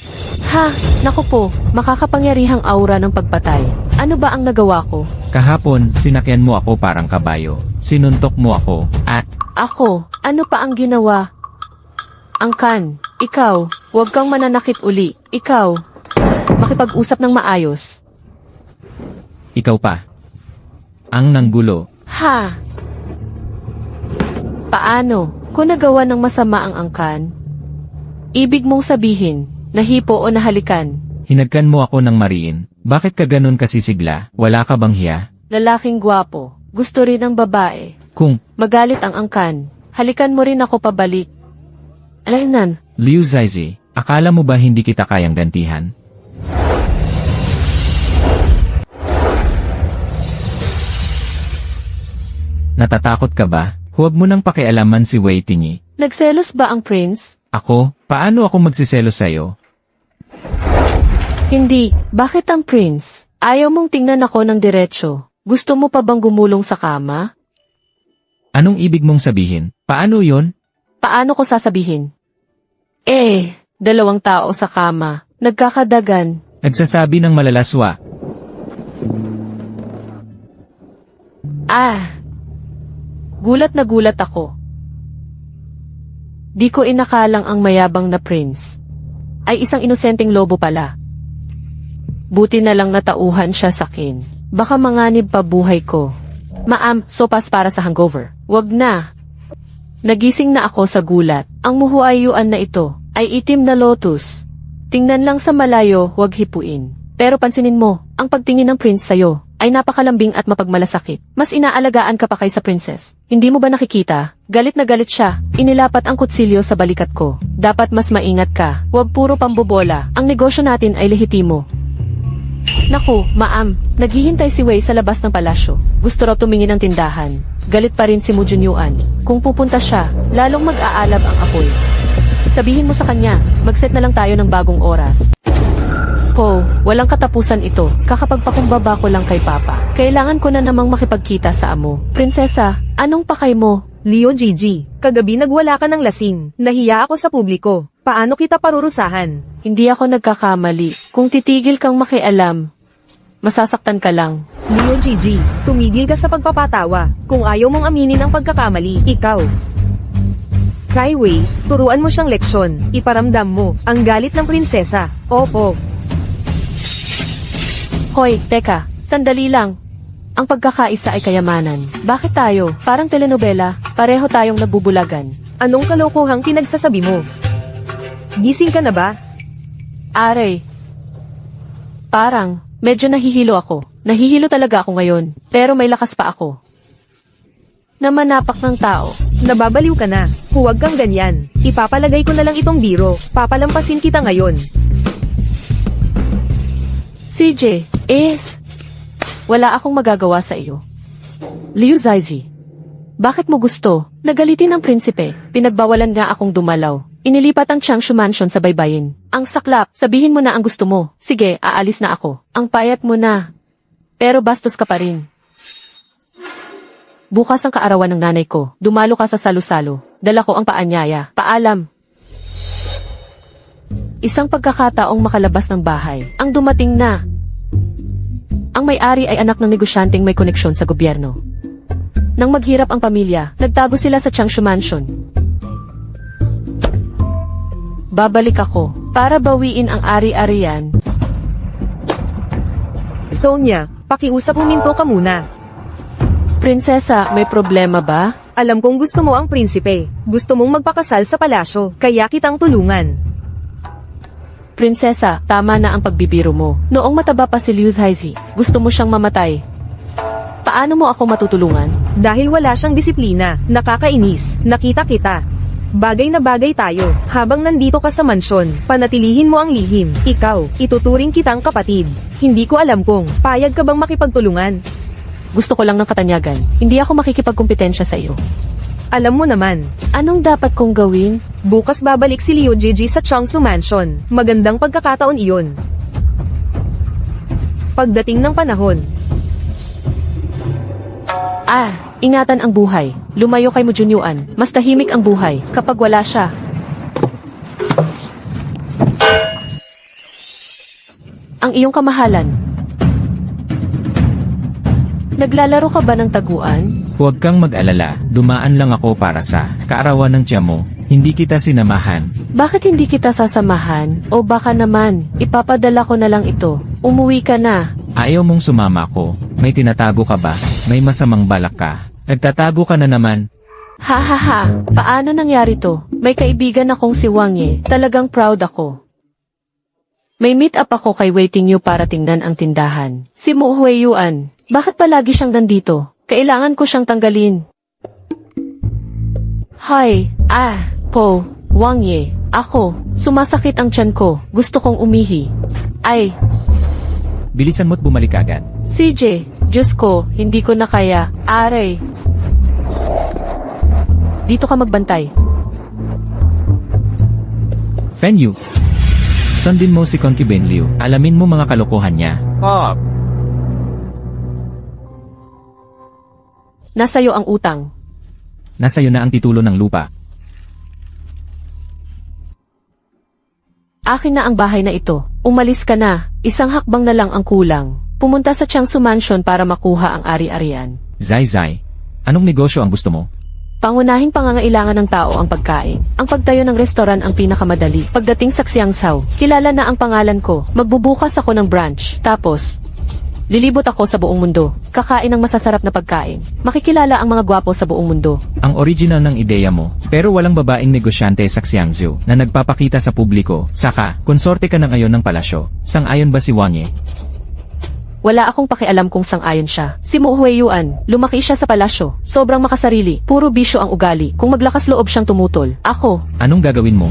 Naku po, makakapangyarihang aura ng pagpatay. Ano ba ang nagawa ko? Kahapon, sinakyan mo ako parang kabayo. Sinuntok mo ako, at Ako, ano pa ang ginawa? Angkan, ikaw, huwag kang mananakit uli. Ikaw, makipag-usap ng maayos. ikaw pa. Ang nanggulo. Paano, kung nagawa ng masama ang angkan? Ibig mong sabihin, nahipo o nahalikan? Hinagkan mo ako ng mariin. Bakit ka ganun kasisigla? Wala ka bang hiya? Lalaking gwapo, gusto rin ng babae. Kung, Magalit ang angkan, halikan mo rin ako pabalik. Alaynan, Liu Zaizi, akala mo ba hindi kita kayang gantihan? Natatakot ka ba? Huwag mo nang pakialaman si Wei Tingi. nagselos ba ang prince? Ako? Paano ako magsiselos sa'yo? Hindi, bakit ang prince? Ayaw mong tingnan ako ng diretsyo. Gusto mo pa bang gumulong sa kama? Anong ibig mong sabihin? Paano yon? Paano ko sasabihin? 2 tao sa kama, nagkakadagan. Nagsasabi ng malalaswa. Gulat na gulat ako. Di ko inakalang ang mayabang na prince ay isang inosenteng lobo pala. Buti na lang natauhan siya sa akin. Baka manganib pa buhay ko. Ma'am, sopas para sa hangover. Wag na. Nagising na ako sa gulat. Ang muhuayuan na ito ay itim na lotus. Tingnan lang sa malayo, wag hipuin. Pero pansinin mo, ang pagtingin ng prince sa'yo ay napakalambing at mapagmalasakit. Mas inaalagaan ka pa kaysa princess. Hindi mo ba nakikita? Galit na galit siya. Inilapat ang kutsilyo sa balikat ko. Dapat mas maingat ka. Huwag puro pambobola. Ang negosyo natin ay lehitimo. Naku, ma'am, naghihintay si Wei sa labas ng palasyo. Gusto raw tumingin ng tindahan. Galit pa rin si Mu Junyuan. Kung pupunta siya, lalong mag-aalab ang apoy. Sabihin mo sa kanya, mag-set na lang tayo ng bagong oras. Po, walang katapusan ito. Kakapagpakumbaba ko lang kay Papa. Kailangan ko na namang makipagkita sa amo. Prinsesa, anong pakay mo? Leo Gigi, kagabi nagwala ka ng lasing. Nahiya ako sa publiko. Paano kita parurusahan? Hindi ako nagkakamali. Kung titigil kang makialam, masasaktan ka lang. Leo Gigi, tumigil ka sa pagpapatawa. Kung ayaw mong aminin ang pagkakamali, ikaw. Kai Wei, turuan mo siyang leksyon. Iparamdam mo ang galit ng prinsesa. Opo. Hoy, teka, sandali lang. Ang pagkakaisa ay kayamanan. Bakit tayo? Parang telenovela, pareho tayong nabubulagan. Anong kalokohang pinagsasabi mo? Gising ka na ba? Aray. Parang, medyo nahihilo ako. Nahihilo talaga ako ngayon, pero may lakas pa ako. Namanapak ng tao. Nababaliw ka na. Huwag kang ganyan. Ipapalagay ko na lang itong biro. Papalampasin kita ngayon. CJ, wala akong magagawa sa iyo. Liu Zaizi, bakit mo gusto? Nagalitin ang prinsipe. Pinagbawalan nga akong dumalaw. Inilipat ang Changshu Mansion sa baybayin. Ang saklap, sabihin mo na ang gusto mo. Sige, aalis na ako. Ang payat mo na. Pero bastos ka pa rin. Bukas ang kaarawan ng nanay ko. Dumalo ka sa salo-salo. Dala ko ang paanyaya. Paalam. Isang pagkakataong makalabas ng bahay. Ang dumating na. Ang may-ari ay anak ng negosyanteng may koneksyon sa gobyerno. Nang maghirap ang pamilya, nagtago sila sa Changshu Mansion. Babalik ako para bawiin ang ari-arian. Sonia, pakiusap huminto ka muna. Prinsesa, may problema ba? Alam kong gusto mo ang prinsipe. Gusto mong magpakasal sa palasyo, kaya kitang tulungan. Prinsesa, tama na ang pagbibiro mo. Noong mataba pa si Liu Zaizi, gusto mo siyang mamatay. Paano mo ako matutulungan? Dahil wala siyang disiplina, nakakainis, nakita kita. Bagay na bagay tayo, habang nandito ka sa mansyon, panatilihin mo ang lihim. Ikaw, ituturing kitang kapatid. Hindi ko alam kung, payag ka bang makipagtulungan? Gusto ko lang ng katanyagan. Hindi ako makikipagkumpetensya sa iyo. Alam mo naman, Anong dapat kong gawin? bukas babalik si Liu Gigi sa Changshu Mansion. Magandang pagkakataon iyon. Pagdating ng panahon, Ingatan ang buhay. Lumayo kay Mu Junyuan. Mas tahimik ang buhay kapag wala siya. Ang iyong kamahalan. Naglalaro ka ba ng taguan? Huwag kang mag-alala, dumaan lang ako para sa kaarawan ng tiyan mo. Hindi kita sinamahan. Bakit hindi kita sasamahan? O baka naman, ipapadala ko na lang ito. Umuwi ka na. Ayaw mong sumama ko. May tinatago ka ba? May masamang balak ka. Nagtatago ka na naman. Ha ha ha, paano nangyari to? May kaibigan akong si Wang Ye. Talagang proud ako. May meet up ako kay Waiting You para tingnan ang tindahan. Si Mu Huiyuan. Bakit palagi siyang nandito? Kailangan ko siyang tanggalin. Hi, Po, Wang Ye. Ako, sumasakit ang tiyan ko. Gusto kong umihi. Bilisan mo't bumalik agad. CJ, Diyos ko, hindi ko na kaya. Aray. Dito ka magbantay. Fen Yu. Sundin mo si Concubine Liu. Alamin mo mga kalokohan niya. Nasa'yo ang utang. Nasa'yo na ang titulo ng lupa. Akin na ang bahay na ito. Umalis ka na. Isang hakbang na lang ang kulang. Pumunta sa Changshu Mansion para makuha ang ari-arian. Zai, anong negosyo ang gusto mo? Pangunahing pangangailangan ng tao ang pagkain. Ang pagtayo ng restoran ang pinakamadali. Pagdating sa Xiangzhou, kilala na ang pangalan ko. Magbubukas ako ng branch. Tapos, lilibot ako sa buong mundo. Kakain ng masasarap na pagkain. Makikilala ang mga gwapo sa buong mundo. Ang original ng ideya mo, pero walang babaeng negosyante sa Xiangzhou na nagpapakita sa publiko. Saka, konsorte ka na ngayon ng palasyo. Sang-ayon ba si Wang Ye? Wala akong pakialam kung sang-ayon siya. Si Mo Huiyuan, lumaki siya sa palasyo. Sobrang makasarili. Puro bisyo ang ugali. Kung maglakas loob siyang tumutol. Ako, Anong gagawin mo?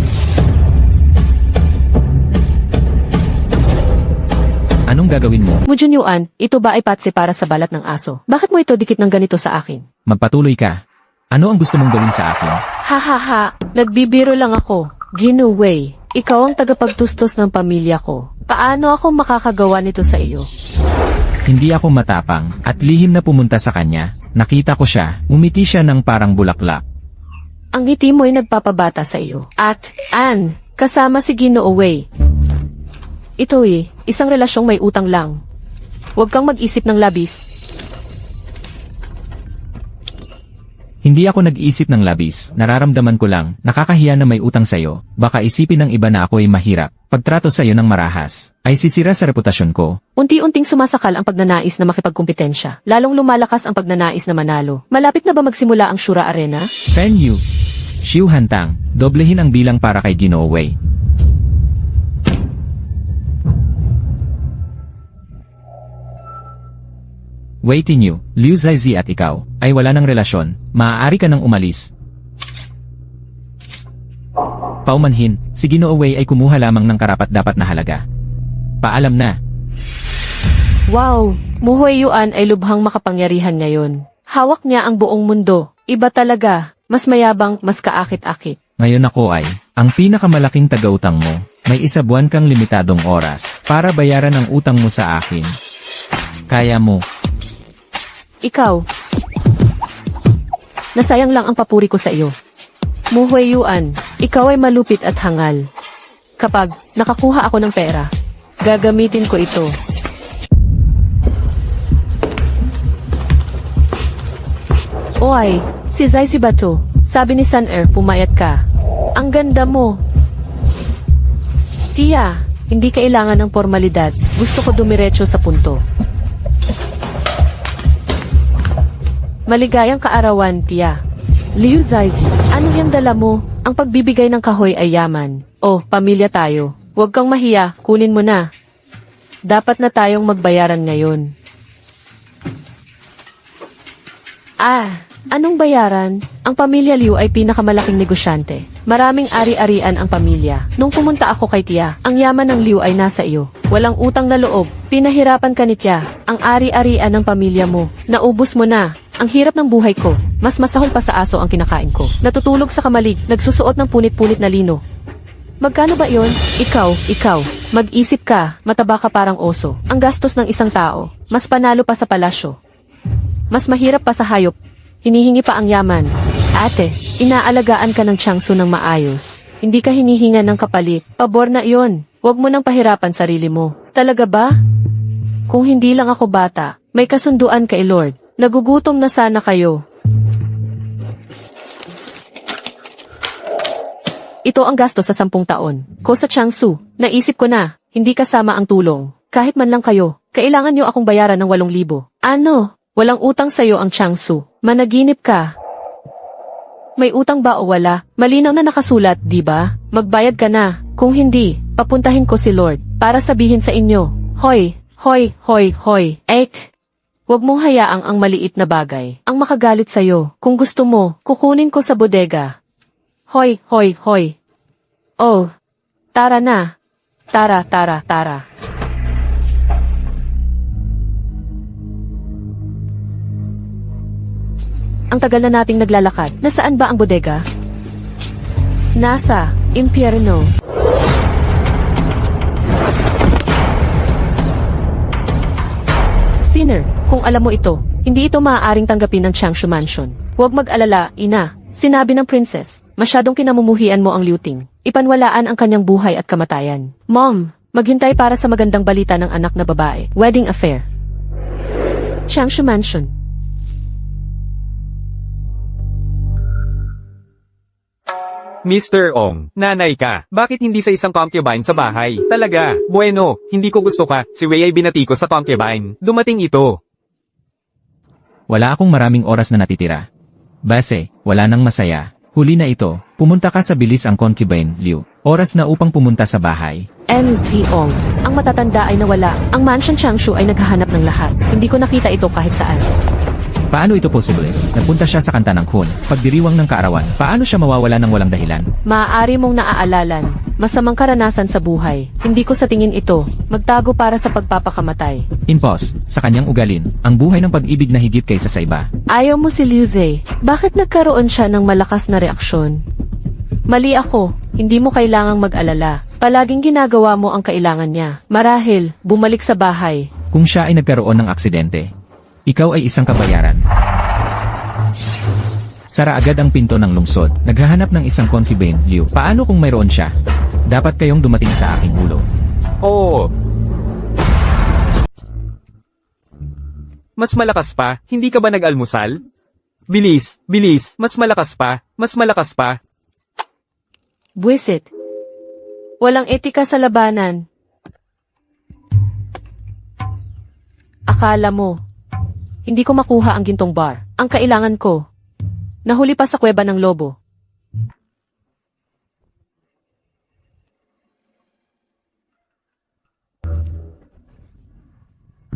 Anong gagawin mo? Mu Junyuan, ito ba ay patse para sa balat ng aso? Bakit mo ito dikit ng ganito sa akin? Magpatuloy ka. Ano ang gusto mong gawin sa akin? Ha ha ha, nagbibiro lang ako. Ginuwei, ikaw ang tagapagtustos ng pamilya ko. Paano ako makakagawa nito sa iyo? Hindi ako matapang, at lihim na pumunta sa kanya. Nakita ko siya, umiti siya ng parang bulaklak. Ang ngiti mo'y nagpapabata sa iyo. At, kasama si Ginoo Wei. Ito isang relasyong may utang lang. Huwag kang mag-isip ng labis. Hindi ako nag-isip ng labis, nararamdaman ko lang, nakakahiya na may utang sa'yo, baka isipin ng iba na ako ay mahirap. Pagtrato sa'yo ng marahas, ay sisira sa reputasyon ko. Unti-unting sumasakal ang pagnanais na makipagkumpetensya. Lalong lumalakas ang pagnanais na manalo. Malapit na ba magsimula ang Shura Arena? Pen Yu, Xiu Hantang, doblehin ang bilang para kay Ginoo Wei. Wei Tinyu, Liu Zaizi at ikaw, ay wala ng relasyon, maaari ka nang umalis. Paumanhin, si Ginoo Wei ay kumuha lamang ng karapat-dapat na halaga. Paalam na. Wow, Mu Huiyuan ay lubhang makapangyarihan ngayon. Hawak niya ang buong mundo. Iba talaga, mas mayabang, mas kaakit-akit. Ngayon ako ay, ang pinakamalaking tagautang mo, may isa buwan kang limitadong oras, para bayaran ang utang mo sa akin. Kaya mo. Ikaw. Nasayang lang ang papuri ko sa iyo. Mu Huiyuan, ikaw ay malupit at hangal. Kapag nakakuha ako ng pera, gagamitin ko ito. Oy, si Zai si Bato, sabi ni Sun Air, pumayat ka. Ang ganda mo. Tia, hindi kailangan ng formalidad. Gusto ko dumiretso sa punto. Maligayang kaarawan, Tia. Liu Zaizi, ano yung dala mo? Ang pagbibigay ng kahoy ay yaman. Oh, pamilya tayo. Huwag kang mahiya, kunin mo na. Dapat na tayong magbayaran ngayon. Anong bayaran? Ang pamilya Liu ay pinakamalaking negosyante. Maraming ari-arian ang pamilya. Nung pumunta ako kay Tia, ang yaman ng Liu ay nasa iyo. Walang utang na loob. Pinahirapan ka ni Tia. Ang ari-arian ng pamilya mo. Naubos mo na. Ang hirap ng buhay ko. Mas masahol pa sa aso ang kinakain ko. Natutulog sa kamalig. Nagsusuot ng punit-punit na lino. Magkano ba yon? Ikaw. Mag-isip ka. Mataba ka parang oso. Ang gastos ng isang tao. Mas panalo pa sa palasyo. Mas mahirap pa sa hayop. Hinihingi pa ang yaman. Ate, inaalagaan ka ng Xiangsu ng maayos. Hindi ka hinihinga ng kapalit. Pabor na iyon. Huwag mo nang pahirapan sarili mo. Talaga ba? Kung hindi lang ako bata, may kasunduan kay Lord. Nagugutom na sana kayo. Ito ang gasto sa 10 taon. Ko sa Xiangsu, naisip ko na, hindi kasama ang tulong. Kahit man lang kayo, kailangan nyo akong bayaran ng 8,000. Ano? Walang utang sa'yo ang Xiangsu. Managinip ka. May utang ba o wala? Malinaw na nakasulat, di ba? Magbayad ka na. Kung hindi, papuntahin ko si Lord para sabihin sa inyo, Hoy. Huwag mong hayaang ang maliit na bagay ang makagalit sa'yo. Kung gusto mo, kukunin ko sa bodega. Hoy. Oh, tara na. Tara. Ang tagal na nating naglalakad. Nasaan ba ang bodega? Nasa impyerno. Sinner, kung alam mo ito, hindi ito maaaring tanggapin ng Xiangsu Mansion. Huwag mag-alala, ina. Sinabi ng princess, masyadong kinamumuhian mo ang Liuting. Ipanwalaan ang kanyang buhay at kamatayan. Mom, maghintay para sa magandang balita ng anak na babae. Wedding affair. Xiangsu Mansion. Mr. Ong, nanay ka. Bakit hindi sa isang concubine sa bahay? Talaga. Bueno, hindi ko gusto ka. Si Wei ay binati ko sa concubine. Dumating ito. Wala akong maraming oras na natitira. Base, wala nang masaya. Huli na ito, pumunta ka sa bilis ang concubine, Liu. Oras na upang pumunta sa bahay. M.T. Ong. Ang matatanda ay nawala. Ang mansion Changshu ay naghahanap ng lahat. Hindi ko nakita ito kahit saan. Paano ito posible? Nagpunta siya sa kanta ng Kun, pagdiriwang ng kaarawan. Paano siya mawawala ng walang dahilan? Maaari mong naaalalan. Masamang karanasan sa buhay. Hindi ko sa tingin ito. Magtago para sa pagpapakamatay. Impos, sa kanyang ugalin, ang buhay ng pag-ibig na higit kaysa sa iba. Ayaw mo si Liu Ze. Bakit nagkaroon siya ng malakas na reaksyon? Mali ako. Hindi mo kailangang mag-alala. Palaging ginagawa mo ang kailangan niya. Marahil, bumalik sa bahay. Kung siya ay nagkaroon ng aksidente, ikaw ay isang kabayaran. Sara agad ang pinto ng lungsod. Naghahanap ng isang concubine, Liu. Paano kung mayroon siya? Dapat kayong dumating sa aking ulo. Oo. Mas malakas pa, hindi ka ba nag-almusal? Bilis, bilis, mas malakas pa, mas malakas pa. Buwisit. Walang etika sa labanan. Akala mo, hindi ko makuha ang gintong bar. Ang kailangan ko, nahuli pa sa kuweba ng lobo.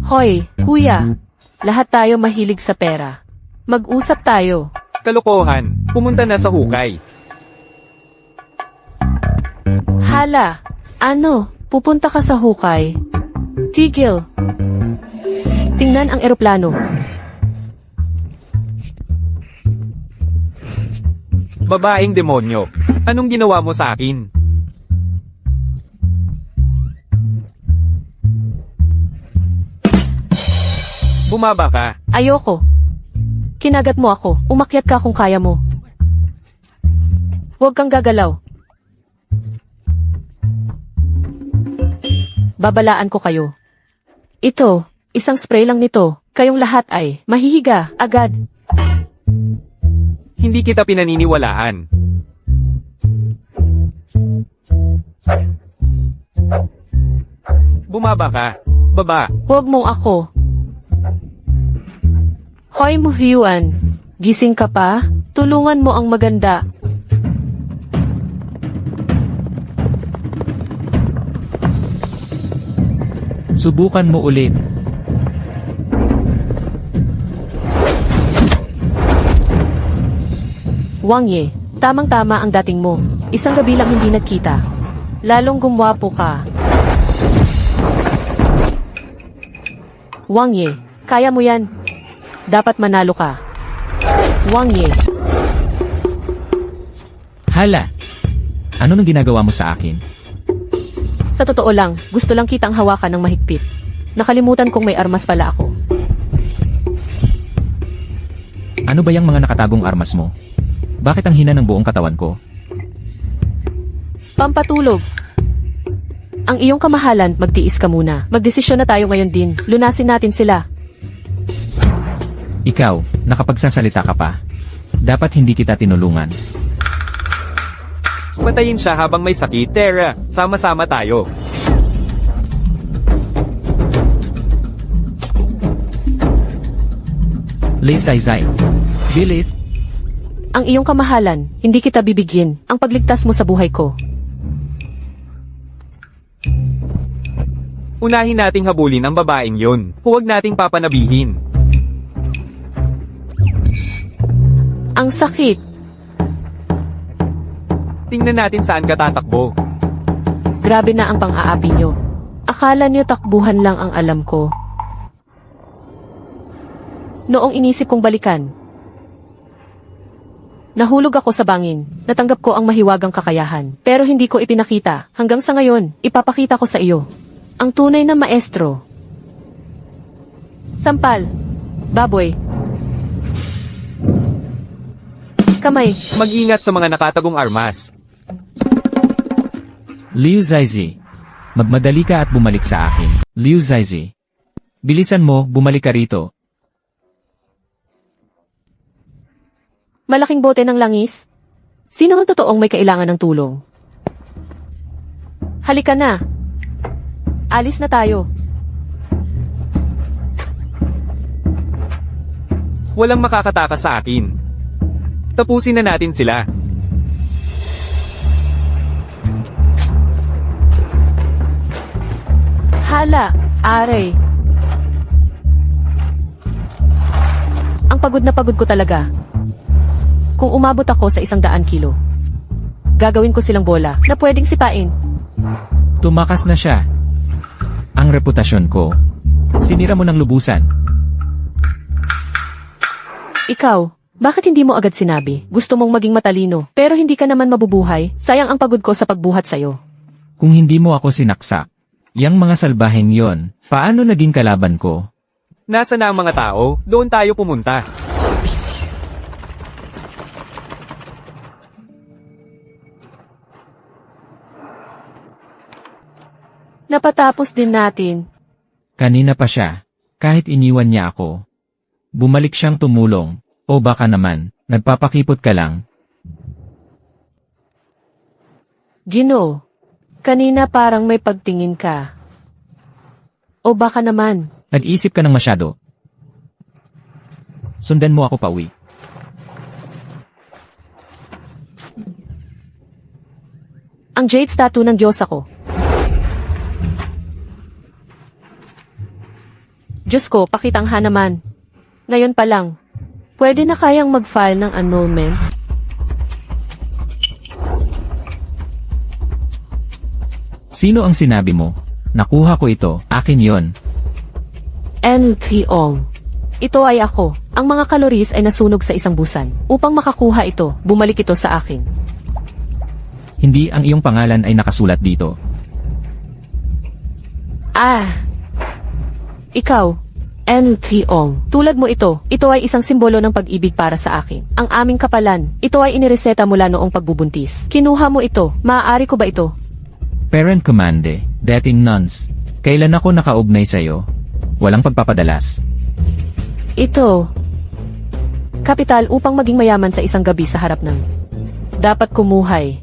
Hoy, kuya. Lahat tayo mahilig sa pera. Mag-usap tayo. Kalokohan, pumunta na sa hukay. Hala, ano? Pupunta ka sa hukay? Tigil. Tingnan ang eroplano. Babaeng demonyo, anong ginawa mo sa akin? Bumaba ka. Ayoko. Kinagat mo ako. Umakyat ka kung kaya mo. Huwag kang gagalaw. Babalaan ko kayo. Ito, isang spray lang nito. Kayong lahat ay mahihiga agad. Hindi kita pinaniniwalaan. Bumaba ka. Baba. Huwag mo ako. Hoy mo Hyuan. Gising ka pa? Tulungan mo ang maganda. Subukan mo ulit. Wang Ye, tamang-tama ang dating mo. Isang gabi lang hindi nagkita. Lalong gumwapo ka. Wang Ye, kaya mo yan. Dapat manalo ka. Wang Ye, Hala! Ano nang ginagawa mo sa akin? sa totoo lang, gusto lang kitang hawakan ng mahigpit. Nakalimutan kong may armas pala ako. Ano ba yung mga nakatagong armas mo? Bakit ang hina ng buong katawan ko? Pampatulog. Ang iyong kamahalan, magtiis ka muna. Magdesisyon na tayo ngayon din. Lunasin natin sila. Ikaw, nakapagsasalita ka pa. Dapat hindi kita tinulungan. Patayin siya habang may sakit. Tara, sama-sama tayo. Liz Zai. Bilis! Ang iyong kamahalan, hindi kita bibigyan. Ang pagligtas mo sa buhay ko. Unahin nating habulin ang babaeng yun. Huwag nating papanabihin. Ang sakit. Tingnan natin saan ka tatakbo. Grabe na ang pang-aapi nyo. Akala niyo takbuhan lang ang alam ko. Noong inisip kong balikan, nahulog ako sa bangin. Natanggap ko ang mahiwagang kakayahan. Pero hindi ko ipinakita. Hanggang sa ngayon, ipapakita ko sa iyo. Ang tunay na maestro. Sampal. Baboy. Kamay. Mag-ingat sa mga nakatagong armas. Liu Zaizi. Magmadali ka at bumalik sa akin. Liu Zaizi. Bilisan mo, bumalik ka rito. Malaking bote ng langis. Sino ang totoong may kailangan ng tulong? Halika na. Alis na tayo. Walang makakatakas sa akin. Tapusin na natin sila. Hala, Aray. Ang pagod na pagod ko talaga. Kung umabot ako sa 100 kilo, gagawin ko silang bola na pwedeng sipain. Tumakas na siya. Ang reputasyon ko. Sinira mo ng lubusan. Ikaw, bakit hindi mo agad sinabi? Gusto mong maging matalino, pero hindi ka naman mabubuhay. Sayang ang pagod ko sa pagbuhat sa'yo. Kung hindi mo ako sinaksak, yang mga salbaheng yon, paano naging kalaban ko? Nasa na ang mga tao? Doon tayo pumunta. Napatapos din natin. Kanina pa siya. Kahit iniwan niya ako. Bumalik siyang tumulong. O baka naman, nagpapakipot ka lang. Gino, kanina parang may pagtingin ka. O baka naman, Nag-isip ka ng masyado. Sundan mo ako pauwi. ang jade statue ng Diyos ako. Diyos ko, pakitangha naman. Ngayon pa lang. Pwede na kayang mag-file ng annulment? Sino ang sinabi mo? Nakuha ko ito, akin yon. NTO. Ito ay ako. Ang mga kaloris ay nasunog sa isang busan. Upang makakuha ito, bumalik ito sa akin. Hindi ang iyong pangalan ay nakasulat dito. Ikaw. NTO. Tulad mo ito ay isang simbolo ng pag-ibig para sa akin. Ang aming kapalan, ito ay inireseta mula noong pagbubuntis. Kinuha mo ito, maaari ko ba ito? Parent Commande, dating nuns. Kailan ako nakaugnay sa'yo? Walang pagpapadalas. Ito. Kapital upang maging mayaman sa isang gabi sa harap ng dapat kumuhay.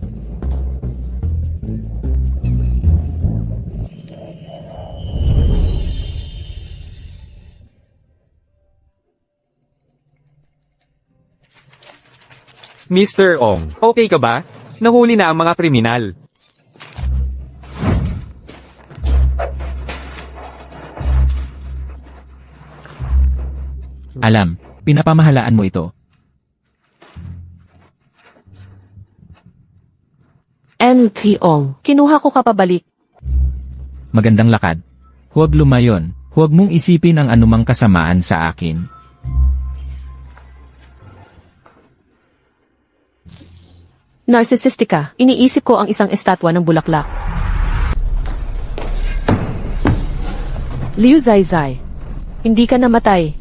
Mr. Ong, okay ka ba? Nahuli na ang mga kriminal. Alam, pinapamahalaan mo ito. NTO. Kinuha ko kapabalik. Magandang lakad. Huwag lumayon. Huwag mong isipin ang anumang kasamaan sa akin. Narcissistic ka. Iniisip ko ang isang estatwa ng bulaklak. Liu Zaizai. Hindi ka namatay.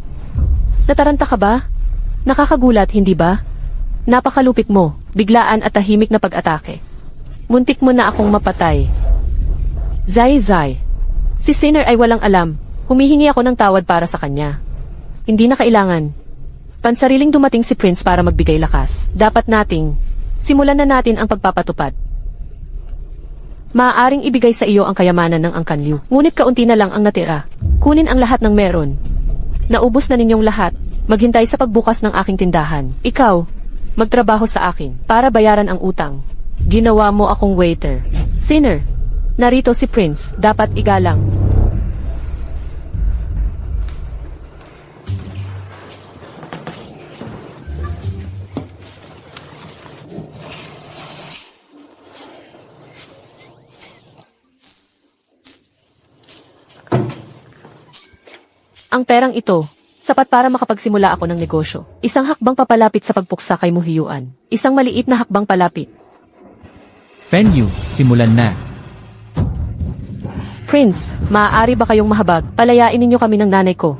Nataranta ka ba? Nakakagulat, hindi ba? Napakalupit mo, biglaan at tahimik na pag-atake. Muntik mo na akong mapatay. Zaizai. Si Sinner ay walang alam. Humihingi ako ng tawad para sa kanya. Hindi na kailangan. Pansariling dumating si Prince para magbigay lakas. Dapat nating simulan na natin ang pagpapatupad. Maaaring ibigay sa iyo ang kayamanan ng Angkan Liu. Ngunit kaunti na lang ang natira. Kunin ang lahat ng meron. Naubos na ninyong lahat. Maghintay sa pagbukas ng aking tindahan. Ikaw, magtrabaho sa akin para bayaran ang utang. Ginawa mo akong waiter. Sinner, narito si Prince. Dapat igalang. Ang perang ito, sapat para makapagsimula ako ng negosyo. Isang hakbang papalapit sa pagpuksa kay Muhiyuan. Isang maliit na hakbang palapit. Fenyu, simulan na. Prince, maaari ba kayong mahabag? Palayain ninyo kami ng nanay ko.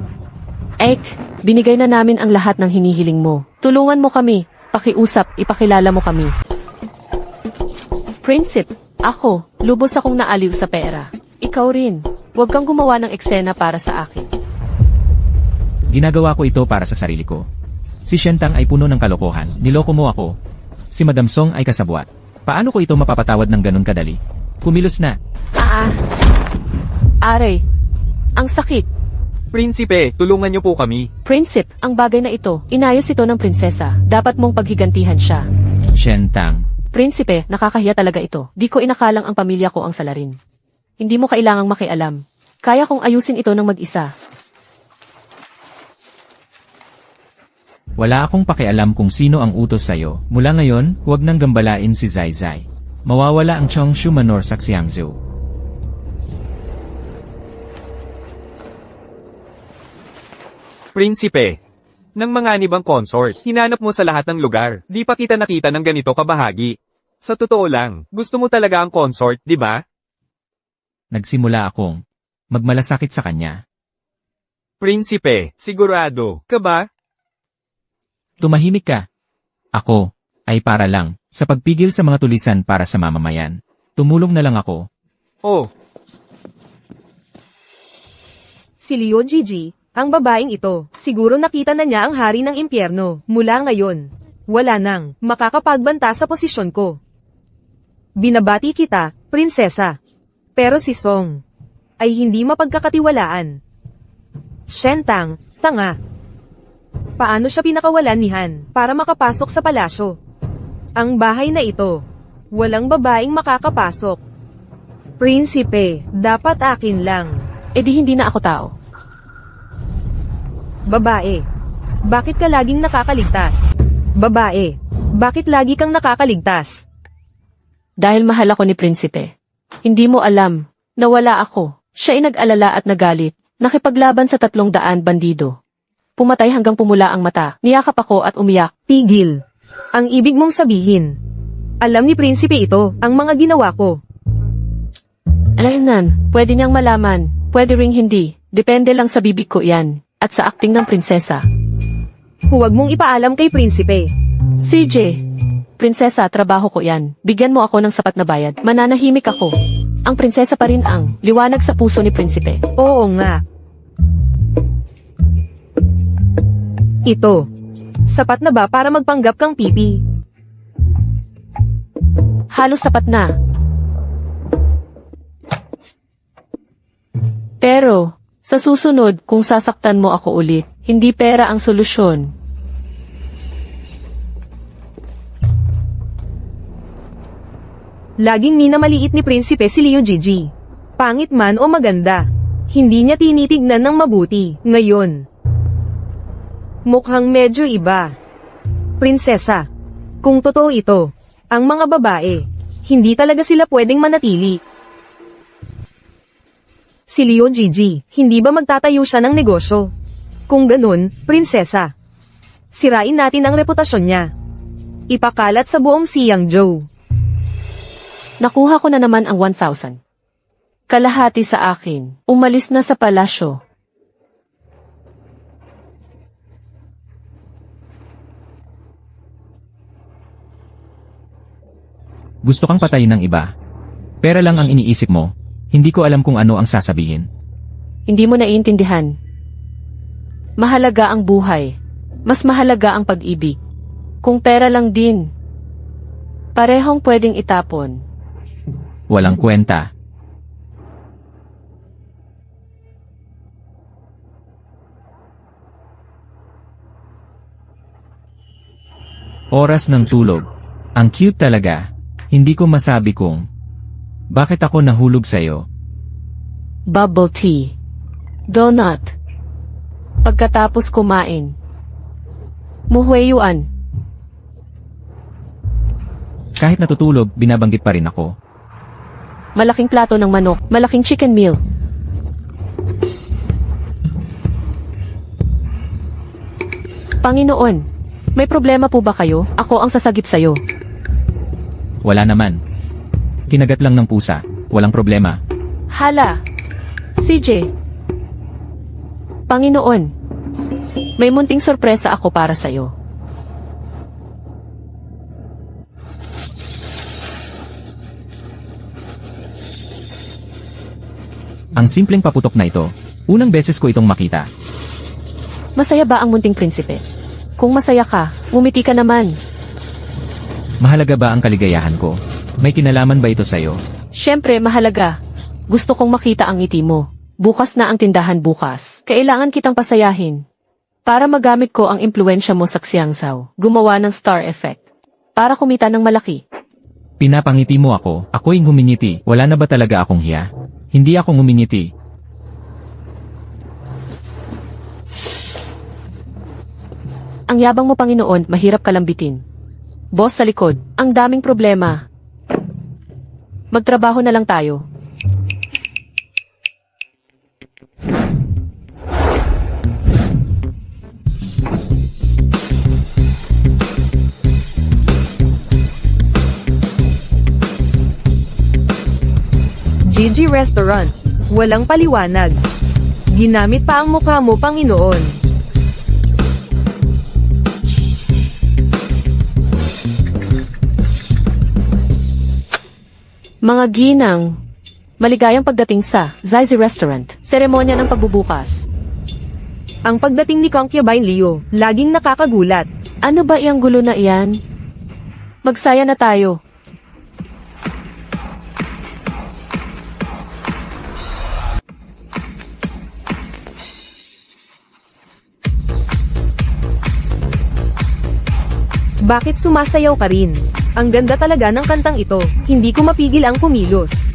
Binigay na namin ang lahat ng hinihiling mo. Tulungan mo kami. Pakiusap, ipakilala mo kami. Prinsip, ako, lubos akong naaliw sa pera. Ikaw rin. Huwag kang gumawa ng eksena para sa akin. Ginagawa ko ito para sa sarili ko. Si Shentang ay puno ng kalokohan. Niloko mo ako. Si Madam Song ay kasabwat. Paano ko ito mapapatawad ng ganun kadali? Kumilos na. Aray. Ang sakit. Prinsipe, tulungan niyo po kami. Prinsip, ang bagay na ito, inayos ito ng prinsesa. Dapat mong paghigantihan siya. Shentang. Prinsipe, nakakahiya talaga ito. Di ko inakalang ang pamilya ko ang salarin. Hindi mo kailangang makialam. Kaya kong ayusin ito ng mag-isa. Wala akong pakialam kung sino ang utos sa'yo. Mula ngayon, huwag nang gambalain si Zai Zai. Mawawala ang Chongshu Manor sa Xiangzhou. Prinsipe, ng mga anibang consort, hinanap mo sa lahat ng lugar. Di pa kita nakita ng ganito kabahagi. Sa totoo lang, gusto mo talaga ang consort, di ba? Nagsimula akong magmalasakit sa kanya. Prinsipe, sigurado ka ba? Tumahimik ka. Ako, ay para lang, sa pagpigil sa mga tulisan para sa mamamayan. Tumulong na lang ako. Oh, Si Liu Jiji, ang babaeng ito, siguro nakita na niya ang hari ng impyerno. Mula ngayon, wala nang makakapagbanta sa posisyon ko. Binabati kita, prinsesa. Pero si Song ay hindi mapagkakatiwalaan. Shentang, tanga. Paano siya pinakawalan ni Han para makapasok sa palasyo? Ang bahay na ito, walang babaeng makakapasok. Prinsipe, dapat akin lang. E di hindi na ako tao. Babae, bakit ka laging nakakaligtas? Babae, bakit lagi kang nakakaligtas? Dahil mahal ako ni Prinsipe. Hindi mo alam, nawala ako. Siya ay nag-alala at nagalit. Nakipaglaban sa 300 bandido. Pumatay hanggang pumula ang mata. Niyakap ako at umiyak. Tigil. Ang ibig mong sabihin. Alam ni Prinsipe ito, ang mga ginawa ko. Alaynan, pwede niyang malaman. Pwede ring hindi. Depende lang sa bibig ko yan. At sa akting ng prinsesa. Huwag mong ipaalam kay Prinsipe. CJ. Prinsesa, trabaho ko yan. Bigyan mo ako ng sapat na bayad. Mananahimik ako. Ang prinsesa pa rin ang liwanag sa puso ni Prinsipe. Oo nga. Ito. Sapat na ba para magpanggap kang pipi? Halos sapat na. Pero, sa susunod, kung sasaktan mo ako ulit, hindi pera ang solusyon. Laging minamaliit ni Prinsipe si Liu Jiji. Pangit man o maganda. Hindi niya tinitignan ng mabuti. Ngayon, mukhang medyo iba. Prinsesa, kung totoo ito, ang mga babae, hindi talaga sila pwedeng manatili. Si Liu Jiji, hindi ba magtatayo siya ng negosyo? Kung ganun, prinsesa, sirain natin ang reputasyon niya. Ipakalat sa buong Xiangzhou. Nakuha ko na naman ang 1,000. Kalahati sa akin. Umalis na sa palasyo. Gusto kang patayin ng iba. Pera lang ang iniisip mo. Hindi ko alam kung ano ang sasabihin. Hindi mo naiintindihan. Mahalaga ang buhay. Mas mahalaga ang pag-ibig. Kung pera lang din, parehong pwedeng itapon. Walang kwenta. Oras ng tulog. Ang cute talaga. Hindi ko masabi kung bakit ako nahulog sa'yo. Bubble tea. Donut. Pagkatapos kumain. Muhweyuan. Kahit natutulog, binabanggit pa rin ako. Malaking plato ng manok. Malaking chicken meal. Panginoon, may problema po ba kayo? Ako ang sasagip sa'yo. Wala naman. Kinagat lang ng pusa. Walang problema. Hala. CJ. Panginoon, may munting sorpresa ako para sa'yo. Ang simpleng paputok na ito. Unang beses ko itong makita. Masaya ba ang munting prinsipe? Kung masaya ka, ngumiti ka naman. Mahalaga ba ang kaligayahan ko? May kinalaman ba ito sa'yo? Siyempre, mahalaga. Gusto kong makita ang ngiti mo. Bukas na ang tindahan bukas. Kailangan kitang pasayahin. Para magamit ko ang impluensya mo sa Xiangzhou. Gumawa ng star effect. Para kumita ng malaki. Pinapangiti mo ako, ako'y ngumingiti. Wala na ba talaga akong hiya? Hindi ako ngumingiti. Ang yabang mo, Panginoon, mahirap kalambitin. Boss sa likod, ang daming problema. Magtrabaho na lang tayo. GG Restaurant. Walang paliwanag. Ginamit pa ang mukha mo, Panginoon. Mga ginang, maligayang pagdating sa Zizi Restaurant. Seremonya ng pagbubukas. Ang pagdating ni Concubine Leo, laging nakakagulat. Ano ba iyang gulo na iyan? Magsaya na tayo. Bakit sumasayaw ka rin? Ang ganda talaga ng kantang ito. Hindi ko mapigil ang kumilos.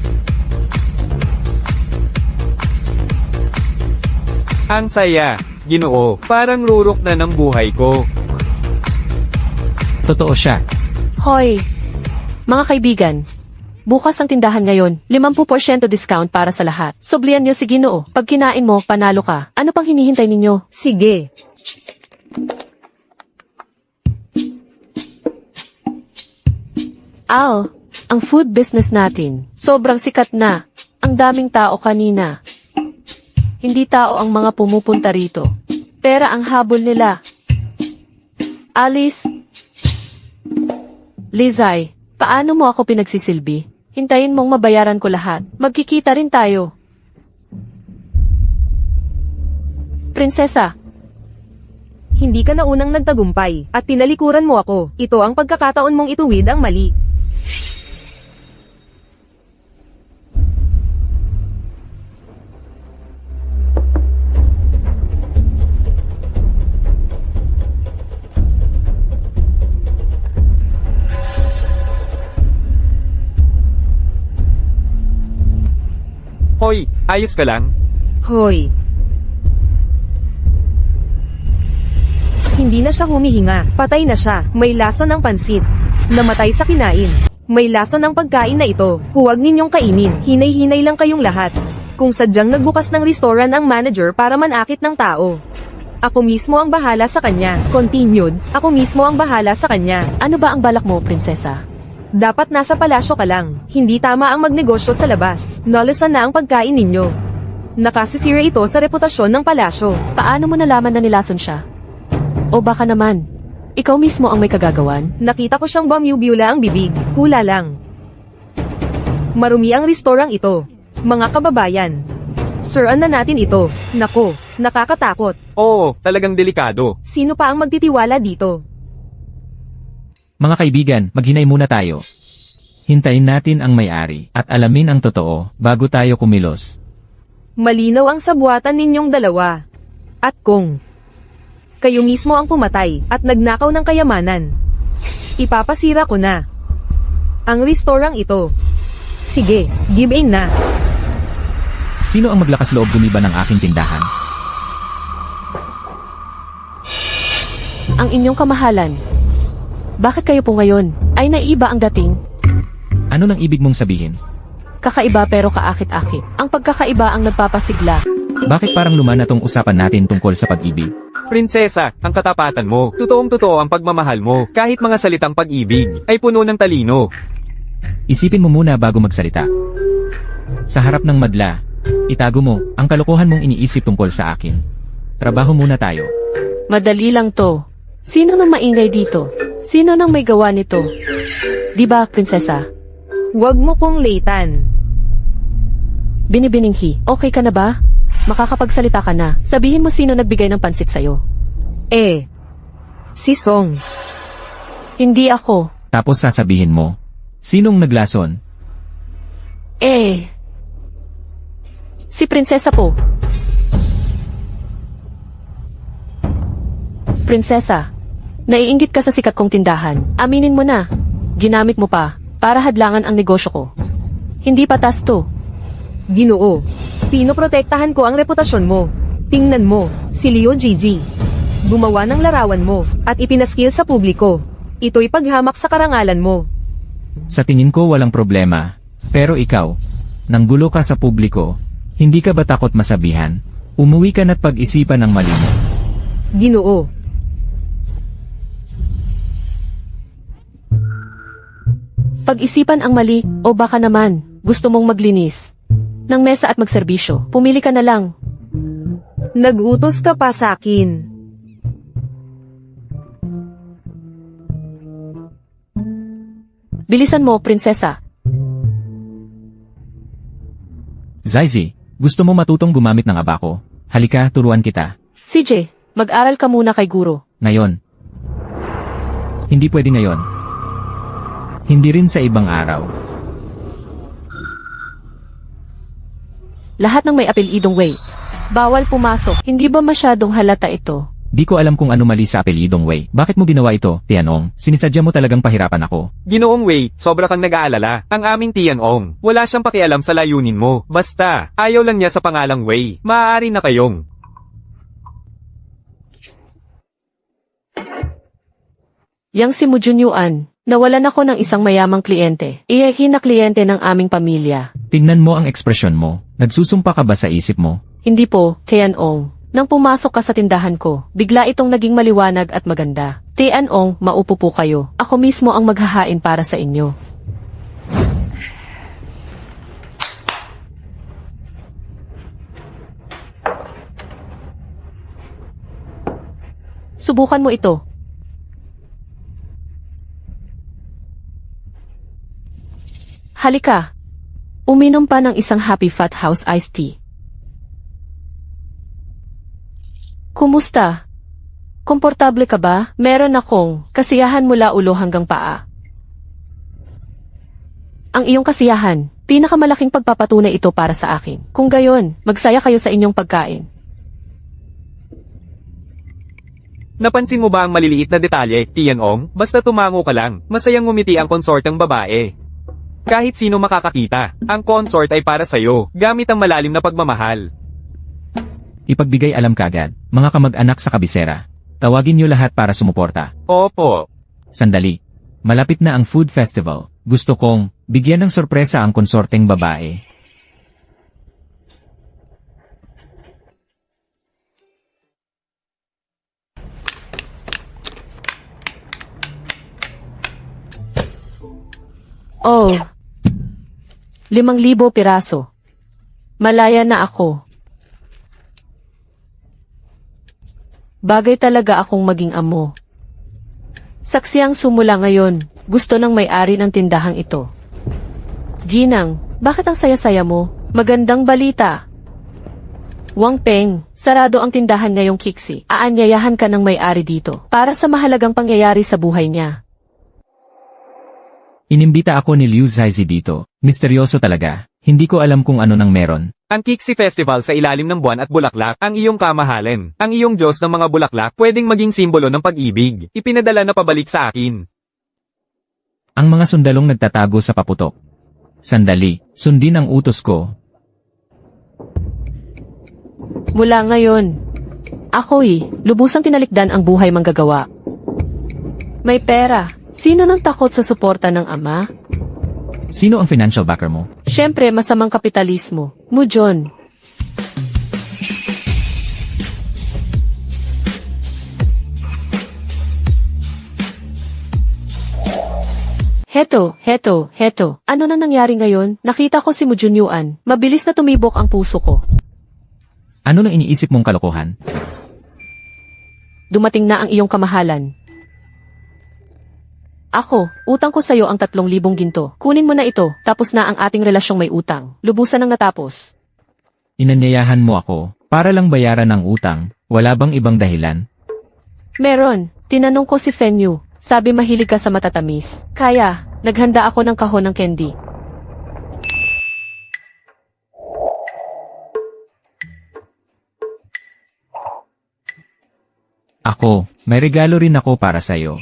Ang saya, Ginoo, parang rurok na ng buhay ko. Totoo siya. Hoy! Mga kaibigan, bukas ang tindahan ngayon, 50% discount para sa lahat. Sublian niyo si Ginoo. Pag kinain mo, panalo ka. Ano pang hinihintay ninyo? Sige. Al, ang food business natin, sobrang sikat na. Ang daming tao kanina. Hindi tao ang mga pumupunta rito. Pera ang habol nila. Alice, Lizay, paano mo ako pinagsisilbi? Hintayin mong mabayaran ko lahat. Magkikita rin tayo. Prinsesa, Hindi ka na unang nagtagumpay, at tinalikuran mo ako. Ito ang pagkakataon mong ituwid ang mali. Hoy, ayos ka lang? Hoy. Hindi na siya humihinga. Patay na siya. May lason ng pansit. Namatay sa kinain. May lason ng pagkain na ito. Huwag ninyong kainin. Hinay-hinay lang kayong lahat. Kung sadyang nagbukas ng restaurant ang manager para manakit ng tao. Ako mismo ang bahala sa kanya. Continued. Ako mismo ang bahala sa kanya. ano ba ang balak mo, prinsesa? Dapat nasa palasyo ka lang. Hindi tama ang magnegosyo sa labas. Nalasan na ang pagkain ninyo. Nakasisira ito sa reputasyon ng palasyo. Paano mo nalaman na nilason siya? O baka naman, ikaw mismo ang may kagagawan? Nakita ko siyang bumubula ang bibig. Hula lang. Marumi ang restorang ito. Mga kababayan. Siran na natin ito. Nako, nakakatakot. Oo, talagang delikado. Sino pa ang magtitiwala dito? Mga kaibigan, maghinay muna tayo. Hintayin natin ang may-ari at alamin ang totoo bago tayo kumilos. Malinaw ang sabuatan ninyong dalawa. At kung kayo mismo ang pumatay at nagnakaw ng kayamanan, ipapasira ko na ang restorang ito. Sige, give in na. Sino ang maglakas loob gumiba ng aking tindahan? Ang inyong kamahalan. Bakit kayo po ngayon? Ay naiba ang dating. Ano nang ibig mong sabihin? Kakaiba pero kaakit-akit. Ang pagkakaiba ang nagpapasigla. Bakit parang lumana tong usapan natin tungkol sa pag-ibig? Prinsesa, ang katapatan mo. Totoong-totoo ang pagmamahal mo. Kahit mga salitang pag-ibig ay puno ng talino. Isipin mo muna bago magsalita. Sa harap ng madla, itago mo ang kalokohan mong iniisip tungkol sa akin. Trabaho muna tayo. Madali lang to. Sino nang maingay dito? Sino nang may gawa nito? Di ba, prinsesa? Huwag mo kong leitan. Binibininghi, okay ka na ba? Makakapagsalita ka na. Sabihin mo sino nagbigay ng pansit sa'yo. Si Song. Hindi ako. Tapos sasabihin mo, sinong naglason? Si Prinsesa po. Prinsesa, naiinggit ka sa sikat kong tindahan. Aminin mo na. Ginamit mo pa para hadlangan ang negosyo ko. Hindi patas to. Ginoo, pinoprotektahan ko ang reputasyon mo. Tingnan mo, si Leo Gigi. Gumawa ng larawan mo at ipinaskil sa publiko. Ito'y paghamak sa karangalan mo. Sa tingin ko walang problema. Pero ikaw, nanggulo ka sa publiko, hindi ka ba takot masabihan? Umuwi ka na't pag-isipan ng malino. Ginoo, Pag-isipan ang mali, o baka naman, gusto mong maglinis ng mesa at magserbisyo. Pumili ka na lang. nag-utos ka pa sa akin. Bilisan mo, prinsesa. Zaizi, gusto mo matutong gumamit ng abako? Halika, turuan kita. CJ, mag-aral ka muna kay guro. Ngayon. Hindi pwede ngayon. Hindi rin sa ibang araw. Lahat ng may apelidong Wei. Bawal pumasok. Hindi ba masyadong halata ito? Di ko alam kung ano mali sa apelidong Wei. Bakit mo ginawa ito, Tianong? Sinisadya mo talagang pahirapan ako. Ginoong Wei, sobra kang nag-aalala. Ang aming Tianong. Wala siyang pakialam sa layunin mo. Basta, ayaw lang niya sa pangalang Wei. Maaari na kayong. Yang si Mujun Yuan, nawalan ako ng isang mayamang kliyente. Iyahin na kliyente ng aming pamilya. Tingnan mo ang ekspresyon mo. Nagsusumpa ka ba sa isip mo? Hindi po, Tianong. Nang pumasok ka sa tindahan ko, bigla itong naging maliwanag at maganda. Tianong, maupo po kayo. Ako mismo ang maghahain para sa inyo. Subukan mo ito. Halika. Uminom pa ng isang Happy Fat House iced tea. Kumusta? Komportable ka ba? Meron akong kasiyahan mula ulo hanggang paa. Ang iyong kasiyahan, pinakamalaking pagpapatunay ito para sa akin. Kung gayon, magsaya kayo sa inyong pagkain. Napansin mo ba ang maliliit na detalye, Tianong? Basta tumango ka lang, masayang ngumiti ang konsortang babae. Kahit sino makakakita, ang consort ay para sa'yo, gamit ang malalim na pagmamahal. Ipagbigay alam kagad, mga kamag-anak sa kabisera. Tawagin niyo lahat para sumuporta. Opo. Sandali. Malapit na ang food festival. Gusto kong bigyan ng sorpresa ang konsorteng babae. Oh. 5,000 piraso. Malaya na ako. Bagay talaga akong maging amo. Saksiyang sumula ngayon, gusto ng may-ari ng tindahang ito. Ginang, bakit ang saya-saya mo? Magandang balita. Wang Peng, sarado ang tindahan ngayong Kixi. Aanyayahan ka ng may-ari dito para sa mahalagang pangyayari sa buhay niya. Inimbita ako ni Liu Zaizi dito. Misteryoso talaga. Hindi ko alam kung ano nang meron. Ang Kixi Festival sa ilalim ng buwan at bulaklak, ang iyong kamahalin. Ang iyong Diyos ng mga bulaklak pwedeng maging simbolo ng pag-ibig. Ipinadala na pabalik sa akin. Ang mga sundalong nagtatago sa paputok. Sandali, sundin ang utos ko. Mula ngayon, ako'y lubusang tinalikdan ang buhay manggagawa. May pera. Sino nang takot sa suporta ng ama? Sino ang financial backer mo? Siyempre, masamang kapitalismo. Mujon. Heto. Ano na nangyari ngayon? Nakita ko si Mujun Yuan. Mabilis na tumibok ang puso ko. Ano na iniisip mong kalokohan? Dumating na ang iyong kamahalan. Ako, utang ko sa'yo ang 3,000 ginto. Kunin mo na ito, tapos na ang ating relasyong may utang. Lubusan ang natapos. Inanyayahan mo ako, para lang bayaran ang utang, wala bang ibang dahilan? Meron, tinanong ko si Fenyu. Sabi mahilig ka sa matatamis. Kaya, naghanda ako ng kahon ng candy. Ako, may regalo rin ako para sa'yo.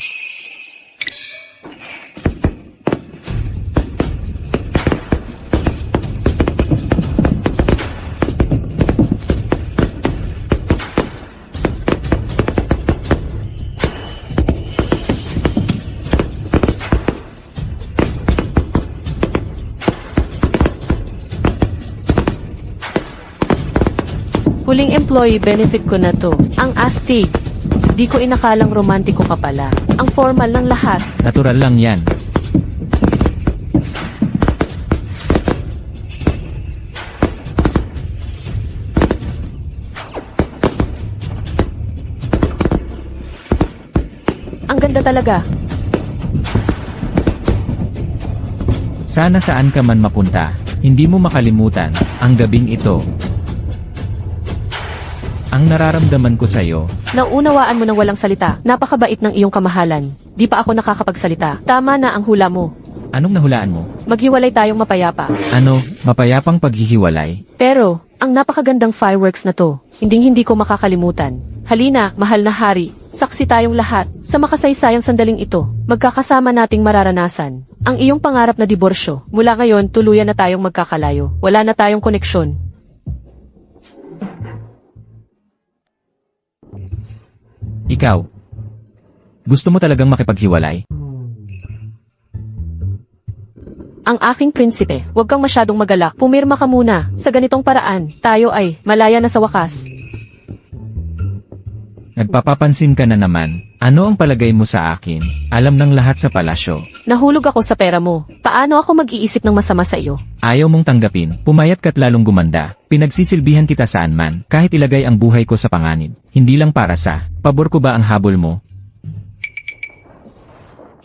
Huling employee benefit ko na to. Ang astig. Di ko inakalang romantiko ka pala. Ang formal ng lahat. Natural lang yan. Ang ganda talaga. Sana saan ka man mapunta, hindi mo makalimutan ang gabing ito. Ang nararamdaman ko sa'yo, Naunawaan mo ng walang salita. Napakabait ng iyong kamahalan. Di pa ako nakakapagsalita. Tama na ang hula mo. anong nahulaan mo? Maghiwalay tayong mapayapa. Ano, mapayapang paghihiwalay? Pero, ang napakagandang fireworks na to, hindi ko makakalimutan. Halina, mahal na hari, saksi tayong lahat, sa makasaysayang sandaling ito, magkakasama nating mararanasan. Ang iyong pangarap na diborsyo, mula ngayon tuluyan na tayong magkakalayo, wala na tayong koneksyon. Ikaw, gusto mo talagang makipaghiwalay? Ang aking prinsipe, huwag kang masyadong magalak, pumirma ka muna, sa ganitong paraan, tayo ay, malaya na sa wakas. Nagpapapansin ka na naman, ano ang palagay mo sa akin? Alam ng lahat sa palasyo. Nahulog ako sa pera mo, paano ako mag-iisip ng masama sa iyo? Ayaw mong tanggapin, pumayat ka't lalong gumanda. Pinagsisilbihan kita saan man, kahit ilagay ang buhay ko sa panganib. Hindi lang para sa, pabor ko ba ang habol mo?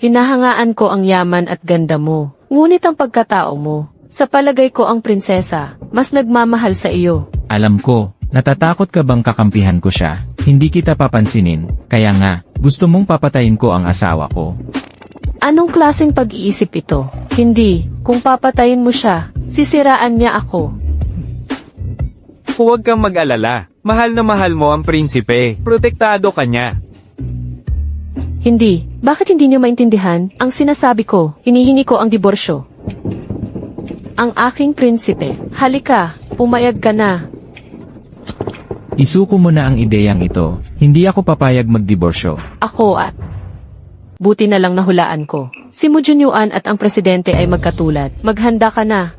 Hinahangaan ko ang yaman at ganda mo, ngunit ang pagkatao mo, sa palagay ko ang prinsesa, mas nagmamahal sa iyo. Alam ko, natatakot ka bang kakampihan ko siya? Hindi kita papansinin, kaya nga, gusto mong papatayin ko ang asawa ko. Anong klaseng pag-iisip ito? Hindi, kung papatayin mo siya, sisiraan niya ako. Huwag kang mag-alala. Mahal na mahal mo ang prinsipe. Protektado ka niya. Hindi, bakit hindi niyo maintindihan? Ang sinasabi ko, hinihingi ko ang diborsyo. Ang aking prinsipe, halika, pumayag ka na. Isuko mo na ang ideyang ito, hindi ako papayag magdiborsyo. Ako at buti na lang nahulaan ko. Si Mu Junyuan at ang presidente ay magkatulad. Maghanda ka na.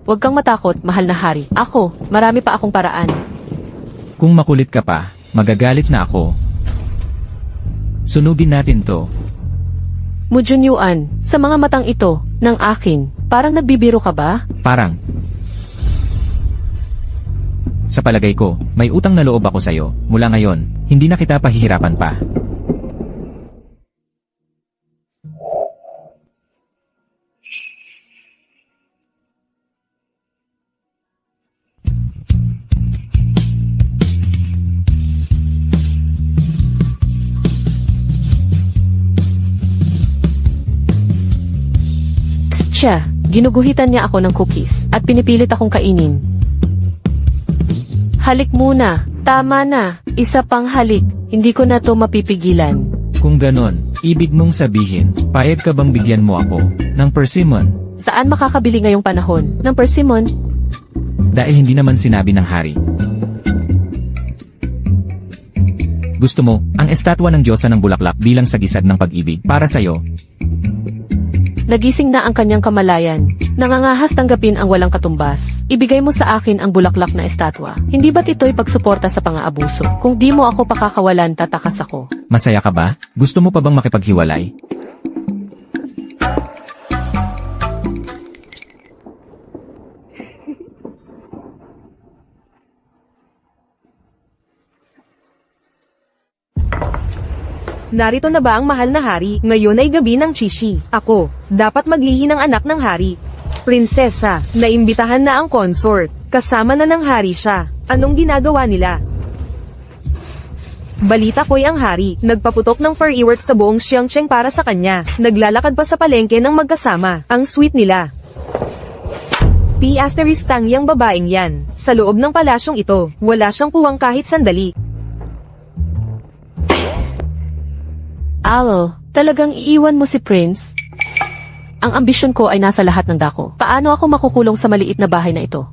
Huwag kang matakot, mahal na hari. Ako, marami pa akong paraan. Kung makulit ka pa, magagalit na ako. Sunugin natin to. Mu Junyuan, sa mga matang ito, ng akin, parang nagbibiro ka ba? Parang. Sa palagay ko, may utang na loob ako sa'yo. Mula ngayon, hindi na kita pahihirapan pa. Siya, ginuguhitan niya ako ng cookies at pinipilit akong kainin. Halik muna, tama na, isa pang halik, hindi ko na to mapipigilan. Kung ganon, ibig mong sabihin, payag ka bang bigyan mo ako ng persimmon? Saan makakabili ngayong panahon ng persimmon? Dahil hindi naman sinabi ng hari. Gusto mo, ang estatwa ng Diyosa ng Bulaklak bilang sagisag ng pag-ibig para sa'yo. Nagising na ang kanyang kamalayan. Nangangahas tanggapin ang walang katumbas. Ibigay mo sa akin ang bulaklak na estatwa. Hindi ba't ito'y pagsuporta sa pang-aabuso? Kung di mo ako pakakawalan, tatakas ako. Masaya ka ba? Gusto mo pa bang makipaghiwalay? Narito na ba ang mahal na hari? Ngayon ay gabi ng Chishi. Ako, dapat maglihi ng anak ng hari. Prinsesa, naimbitahan na ang consort. Kasama na ng hari siya. Anong ginagawa nila? Balita ko'y ang hari, nagpaputok ng fireworks sa buong Xiangcheng para sa kanya. Naglalakad pa sa palengke ng magkasama. Ang sweet nila. P*** yang babaeng yan. Sa loob ng palasyong ito, wala siyang puwang kahit sandali. Alo, talagang iiwan mo si Prince? Ang ambisyon ko ay nasa lahat ng dako. Paano ako makukulong sa maliit na bahay na ito?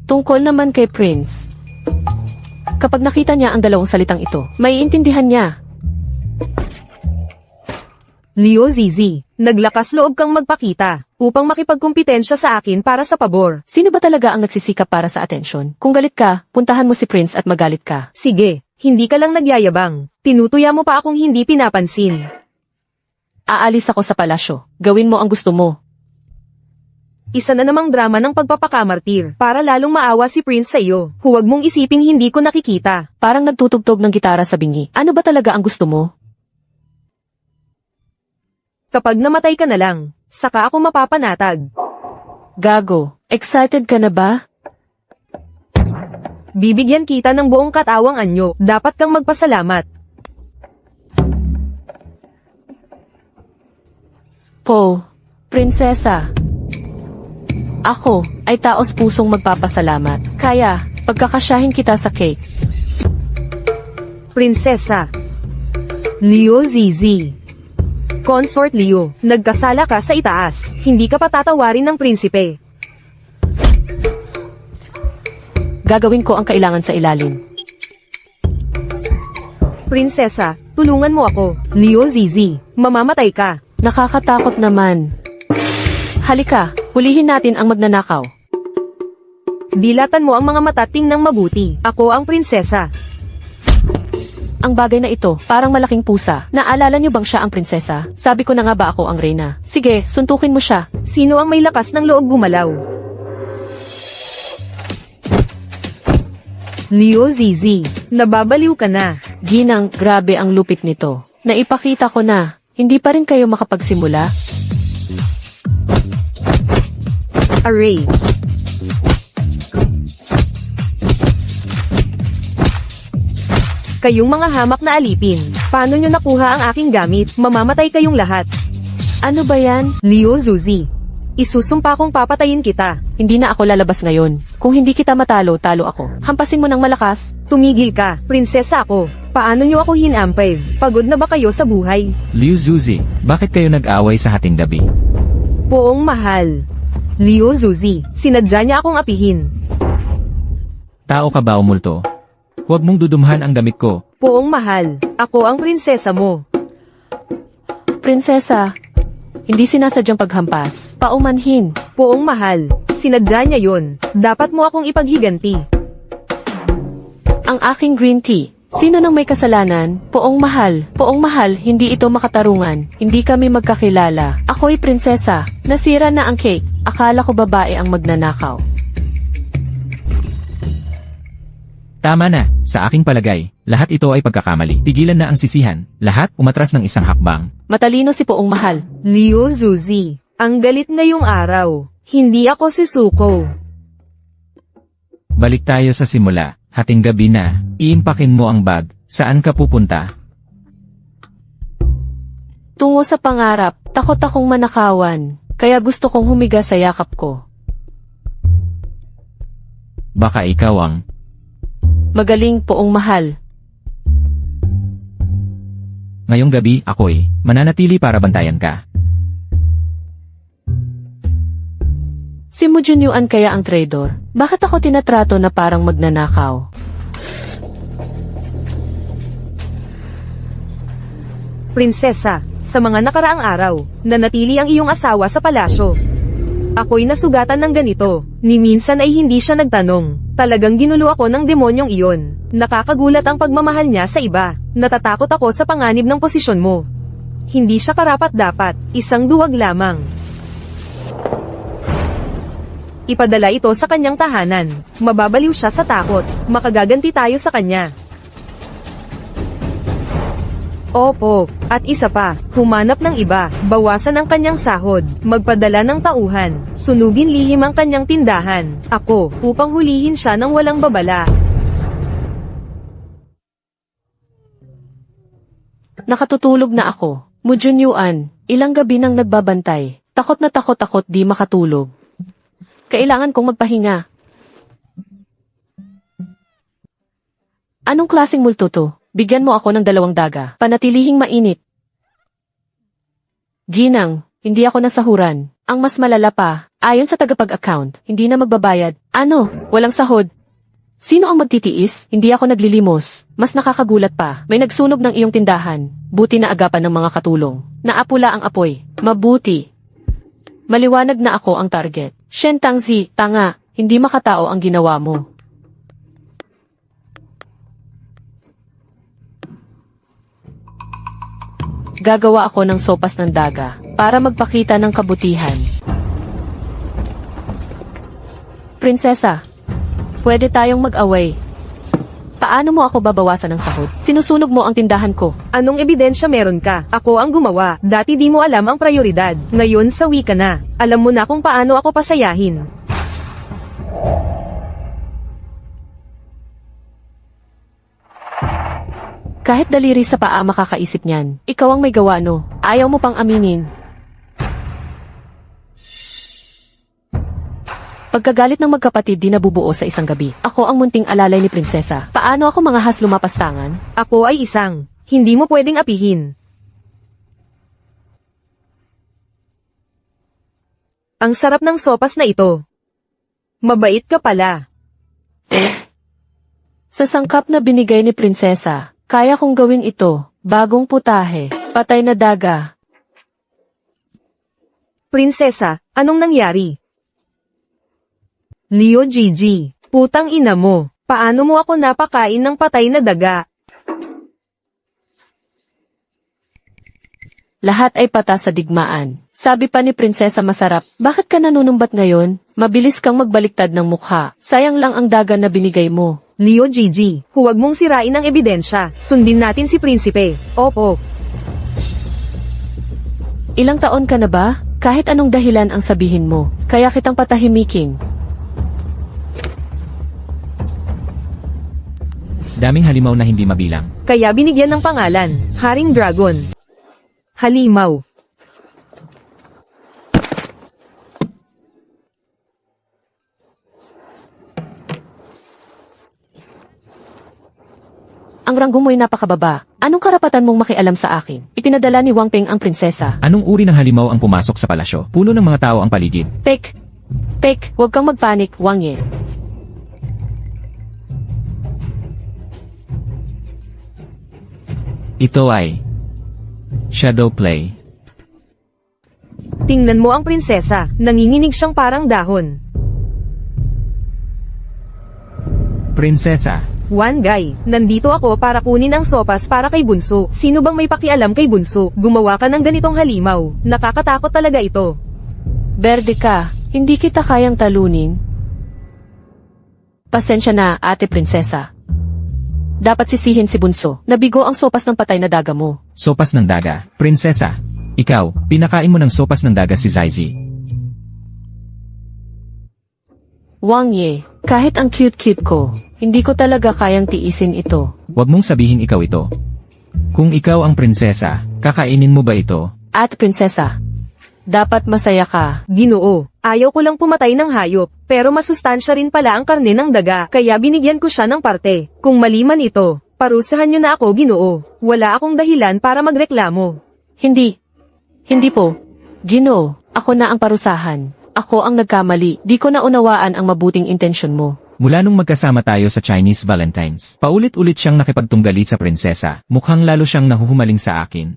Tungkol naman kay Prince. Kapag nakita niya ang dalawang salitang ito, maiintindihan niya. Liu Zizi, naglakas loob kang magpakita, upang makipagkumpitensya sa akin para sa pabor. Sino ba talaga ang nagsisikap para sa atensyon? Kung galit ka, puntahan mo si Prince at magalit ka. Sige, hindi ka lang nagyayabang. Tinutuya mo pa akong hindi pinapansin. Aalis ako sa palasyo. Gawin mo ang gusto mo. Isa na namang drama ng pagpapakamartir, para lalong maawa si Prince sa iyo. Huwag mong isiping hindi ko nakikita. Parang nagtutugtog ng gitara sa bingi. Ano ba talaga ang gusto mo? Kapag namatay ka na lang, saka ako mapapanatag. Gago, excited ka na ba? Bibigyan kita ng buong katawang anyo, dapat kang magpasalamat. Po, prinsesa. Ako ay taos pusong magpapasalamat. Kaya, pagkakasyahin kita sa cake. Prinsesa Liu Zizi, Consort Liu, nagkasala ka sa itaas. Hindi ka patatawarin ng prinsipe. Gagawin ko ang kailangan sa ilalim. Prinsesa, tulungan mo ako. Liu Zizi, mamamatay ka. Nakakatakot naman. Halika, hulihin natin ang magnanakaw. Dilatan mo ang mga mata, tingnan mabuti. Ako ang prinsesa. Ang bagay na ito, parang malaking pusa. Naalala niyo bang siya ang prinsesa? Sabi ko na nga ba ako ang reyna? Sige, suntukin mo siya. Sino ang may lakas ng loob gumalaw? Liu Zizi, nababaliw ka na. Ginang, grabe ang lupit nito. Naipakita ko na. Hindi pa rin kayo makapagsimula? Array. Kayong mga hamak na alipin, paano nyo nakuha ang aking gamit? Mamamatay kayong lahat. Ano ba yan? Liu Zuzi, isusumpa kong papatayin kita. Hindi na ako lalabas ngayon. Kung hindi kita matalo, talo ako. Hampasin mo ng malakas. Tumigil ka, prinsesa ako. Paano nyo ako hinampes? Pagod na ba kayo sa buhay? Liu Zuzi, bakit kayo nag-away sa hating gabi? Poong mahal. Liu Zuzi, sinadya niya akong apihin. Tao ka ba o multo? Huwag mong dudumhan ang damit ko. Poong mahal, ako ang prinsesa mo. Prinsesa, hindi sinasadyang paghampas. Paumanhin. Poong mahal, sinadya niya yun. Dapat mo akong ipaghiganti. Ang aking green tea. Sino nang may kasalanan? Poong mahal, hindi ito makatarungan. Hindi kami magkakilala. Ako'y prinsesa. Nasira na ang cake. Akala ko babae ang magnanakaw. Tama na, sa aking palagay, lahat ito ay pagkakamali. Tigilan na ang sisihan, lahat umatras ng isang hakbang. Matalino si Poong Mahal. Liu Zuzi, ang galit ngayong araw. Hindi ako si Suko. Balik tayo sa simula, hating gabi na, iimpakin mo ang bag, saan ka pupunta? Tungo sa pangarap, takot akong manakawan. Kaya gusto kong humiga sa yakap ko. Baka ikaw ang... Magaling, Poong Mahal. Ngayong gabi, ako'y mananatili para bantayan ka. Si Mu Junyuan kaya ang traitor? Bakit ako tinatrato na parang magnanakaw? Prinsesa, sa mga nakaraang araw, nanatili ang iyong asawa sa palasyo. Ako'y nasugatan ng ganito. Ni minsan ay hindi siya nagtanong. Talagang ginulo ako ng demonyong iyon. Nakakagulat ang pagmamahal niya sa iba. Natatakot ako sa panganib ng posisyon mo. Hindi siya karapat-dapat. Isang duwag lamang. Ipadala ito sa kanyang tahanan. Mababaliw siya sa takot. Makagaganti tayo sa kanya. Opo, at isa pa, humanap ng iba, bawasan ang kanyang sahod, magpadala ng tauhan, sunugin lihim ang kanyang tindahan, ako, upang hulihin siya ng walang babala. Nakatutulog na ako. Mujunyuan, ilang gabi nang nagbabantay. Takot na takot di makatulog. Kailangan kong magpahinga. Anong klaseng multo to? Bigyan mo ako ng 2 daga. Panatilihing mainit. Ginang, hindi ako nasahuran. Ang mas malala pa, ayon sa tagapag-account, hindi na magbabayad. Ano? Walang sahod. Sino ang magtitiis? Hindi ako naglilimos. Mas nakakagulat pa. May nagsunog ng iyong tindahan. Buti na agapan ng mga katulong. Naapula ang apoy. Mabuti. Maliwanag na ako ang target. Shen Tangzi, tanga. Hindi makatao ang ginawa mo. Gagawa ako ng sopas ng daga para magpakita ng kabutihan. Prinsesa, pwede tayong mag-away. Paano mo ako babawasan ng sahod? Sinusunog mo ang tindahan ko. Anong ebidensya meron ka? Ako ang gumawa. Dati di mo alam ang prioridad. Ngayon sawi ka na. Alam mo na kung paano ako pasayahin. Kahit daliri sa paa makakaisip niyan. Ikaw ang may gawa, no? Ayaw mo pang aminin. Pagkagalit ng magkapatid di nabubuo sa isang gabi. Ako ang munting alalay ni Prinsesa. Paano ako mangahas lumapastangan? Ako ay isang. Hindi mo pwedeng apihin. Ang sarap ng sopas na ito. Mabait ka pala. Sa sangkap na binigay ni Prinsesa, kaya kong gawin ito. Bagong putahe. Patay na daga. Prinsesa, anong nangyari? Leo Gigi, putang ina mo. Paano mo ako napakain ng patay na daga? Lahat ay pata sa digmaan. Sabi pa ni Prinsesa masarap, bakit ka nanunumbat ngayon? Mabilis kang magbaliktad ng mukha. Sayang lang ang daga na binigay mo. Leo Gigi, huwag mong sirain ang ebidensya. Sundin natin si Prinsipe. Opo. Ilang taon ka na ba? Kahit anong dahilan ang sabihin mo, kaya kitang patahimiking. Daming halimaw na hindi mabilang. Kaya binigyan ng pangalan, Haring Dragon. Halimaw. Ang ranggo mo'y napakababa. Anong karapatan mong makialam sa akin? Ipinadala ni Wang Ping ang prinsesa. Anong uri ng halimaw ang pumasok sa palasyo? Puno ng mga tao ang paligid. Pek, huwag kang magpanik, Wang Ye. Ito ay shadow play. Tingnan mo ang prinsesa, nanginginig siyang parang dahon. Prinsesa, One guy, nandito ako para kunin ang sopas para kay Bunso. Sino bang may pakialam kay Bunso? Gumawa ka ng ganitong halimaw. Nakakatakot talaga ito. Berde ka, hindi kita kayang talunin. Pasensya na, ate prinsesa. Dapat sisihin si Bunso. Nabigo ang sopas ng patay na daga mo. sopas ng daga. Prinsesa, ikaw, pinakain mo ng sopas ng daga si Zaizi. Wang Ye, kahit ang cute-cute ko, hindi ko talaga kayang tiisin ito. Huwag mong sabihin ikaw ito. Kung ikaw ang prinsesa, kakainin mo ba ito? At prinsesa, dapat masaya ka. Ginoo, ayaw ko lang pumatay ng hayop, pero masustansya rin pala ang karne ng daga, kaya binigyan ko siya ng parte. Kung mali man ito, parusahan niyo na ako, Ginoo. Wala akong dahilan para magreklamo. Hindi po. Ginoo, ako na ang parusahan. Ako ang nagkamali, di ko naunawaan ang mabuting intensyon mo. Mula nung magkasama tayo sa Chinese Valentines, paulit-ulit siyang nakipagtunggali sa prinsesa. Mukhang lalo siyang nahuhumaling sa akin.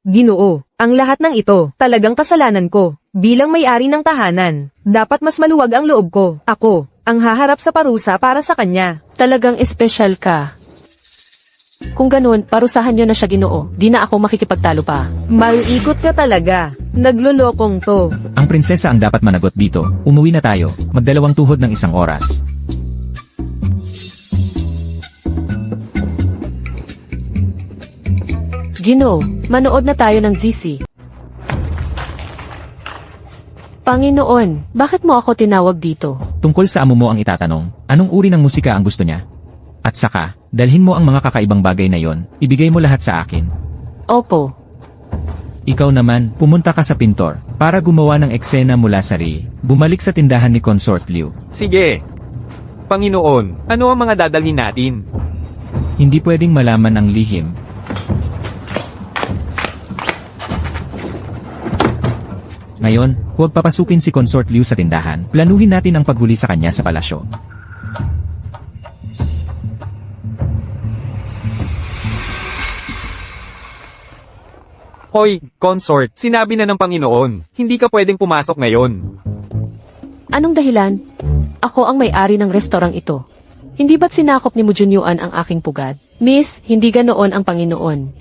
Ginoo, ang lahat ng ito, talagang kasalanan ko. Bilang may-ari ng tahanan, dapat mas maluwag ang loob ko. Ako, ang haharap sa parusa para sa kanya. Talagang espesyal ka. Kung ganun, parusahan niyo na siya, Ginoo. Di na ako makikipagtalo pa. Malikot ka talaga. Naglolokong to. Ang prinsesa ang dapat managot dito. Umuwi na tayo. Magdalawang tuhod ng 1 oras. Ginoo, manood na tayo ng GC. Panginoon, bakit mo ako tinawag dito? Tungkol sa amo mo ang itatanong, anong uri ng musika ang gusto niya? At saka, dalhin mo ang mga kakaibang bagay na yon, ibigay mo lahat sa akin. Opo. Ikaw naman, pumunta ka sa pintor para gumawa ng eksena mula sa Ri. Bumalik sa tindahan ni Consort Liu. Sige. Panginoon, ano ang mga dadalhin natin? Hindi pwedeng malaman ang lihim. Ngayon, huwag papasukin si Consort Liu sa tindahan. Planuhin natin ang paghuli sa kanya sa palasyo. Hoy, consort, sinabi na ng Panginoon, hindi ka pwedeng pumasok ngayon. Anong dahilan? Ako ang may-ari ng restorang ito. Hindi ba't sinakop ni Mujunyuan ang aking pugad? Miss, hindi ganoon ang Panginoon.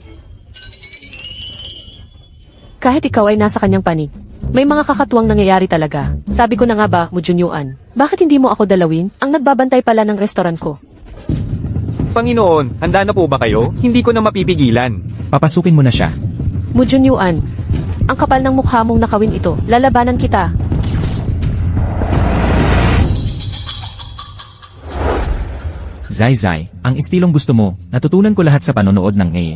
Kahit ikaw ay nasa kanyang panig, may mga kakatuwang nangyayari talaga. Sabi ko na nga ba, Mujunyuan, bakit hindi mo ako dalawin? Ang nagbabantay pala ng restoran ko. Panginoon, handa na po ba kayo? Hindi ko na mapipigilan. Papasukin mo na siya. Mujunyuan, ang kapal ng mukha mong nakawin ito. Lalabanan kita. Zai, ang estilong gusto mo, natutunan ko lahat sa panonood ng A.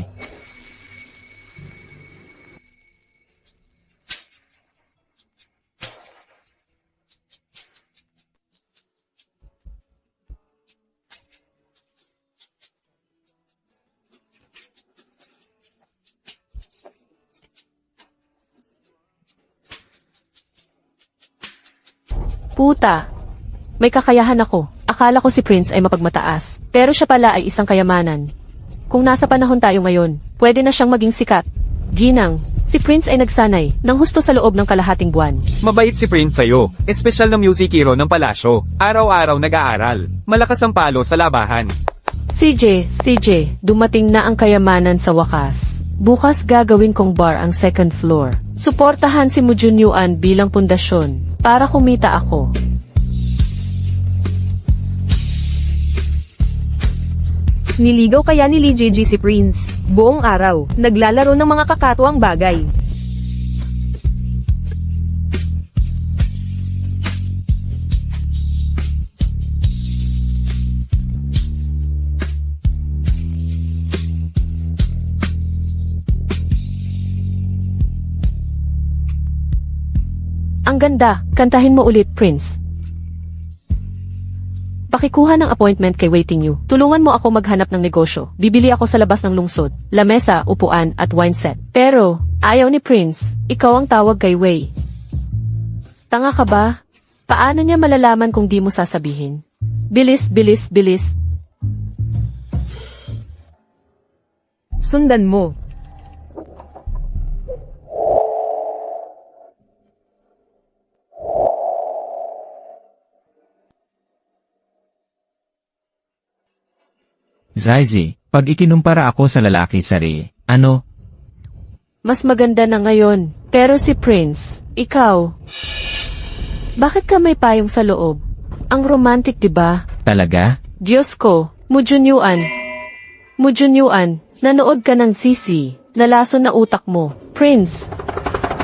Puta. May kakayahan ako. Akala ko si Prince ay mapagmataas. Pero siya pala ay isang kayamanan. Kung nasa panahon tayo ngayon, pwede na siyang maging sikat. Ginang, si Prince ay nagsanay ng husto sa loob ng kalahating buwan. Mabait si Prince sa'yo. Espesyal na music hero ng palasyo. Araw-araw nag-aaral. Malakas ang palo sa labahan. CJ, dumating na ang kayamanan sa wakas. Bukas gagawin kong bar ang second floor. Suportahan si Mujunyuan bilang pundasyon para kumita ako. Niligaw kaya ni Lee JG si Prince. Buong araw, naglalaro ng mga kakatuwang bagay. Ang ganda, kantahin mo ulit, Prince. Pakikuha ng appointment kay Waiting You. Tulungan mo ako maghanap ng negosyo. Bibili ako sa labas ng lungsod. Lamesa, upuan, at wine set. Pero, ayaw ni Prince. Ikaw ang tawag kay Wei. Tanga ka ba? Paano niya malalaman kung di mo sasabihin? Bilis. Sundan mo. Zai, pag ikinumpara ako sa lalaki sa Ri, ano? Mas maganda na ngayon. Pero si Prince, ikaw. Bakit ka may payong sa loob? Ang romantic, diba? Talaga? Diyos ko, Mujunyuan, nanood ka ng sisi. Nalaso na utak mo. Prince,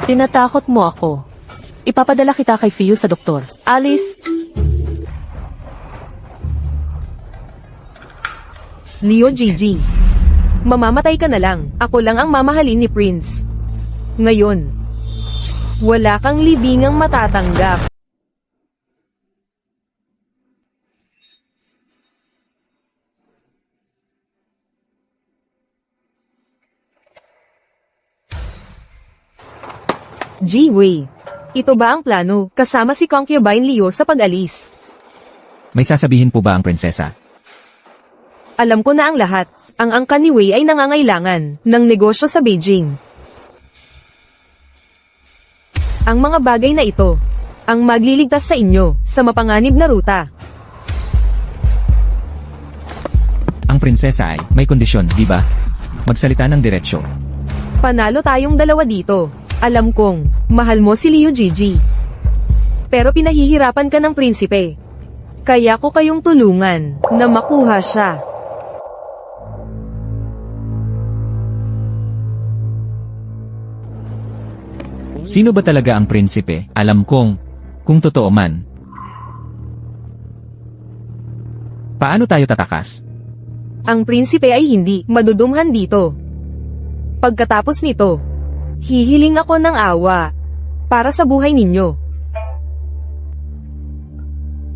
tinatakot mo ako. Ipapadala kita kay Fiyu sa doktor. Alice, Leo GG. Mamamatay ka na lang. Ako lang ang mamahalin ni Prince. Ngayon, wala kang libingang matatanggap. G-Way. Ito ba ang plano, kasama si Concubine Leo sa pag-alis? May sasabihin po ba ang prinsesa? Alam ko na ang lahat. Ang angkan ni Wei ay nangangailangan ng negosyo sa Beijing. Ang mga bagay na ito, ang magliligtas sa inyo sa mapanganib na ruta. Ang prinsesa ay may kondisyon, di ba? Magsalita ng diretsyo. Panalo tayong dalawa dito. Alam kong, mahal mo si Liu Gigi. Pero pinahihirapan ka ng prinsipe. Kaya ko kayong tulungan na makuha siya. Sino ba talaga ang prinsipe? Alam kong, kung totoo man. Paano tayo tatakas? Ang prinsipe ay hindi madudumhan dito. Pagkatapos nito, hihiling ako ng awa para sa buhay ninyo.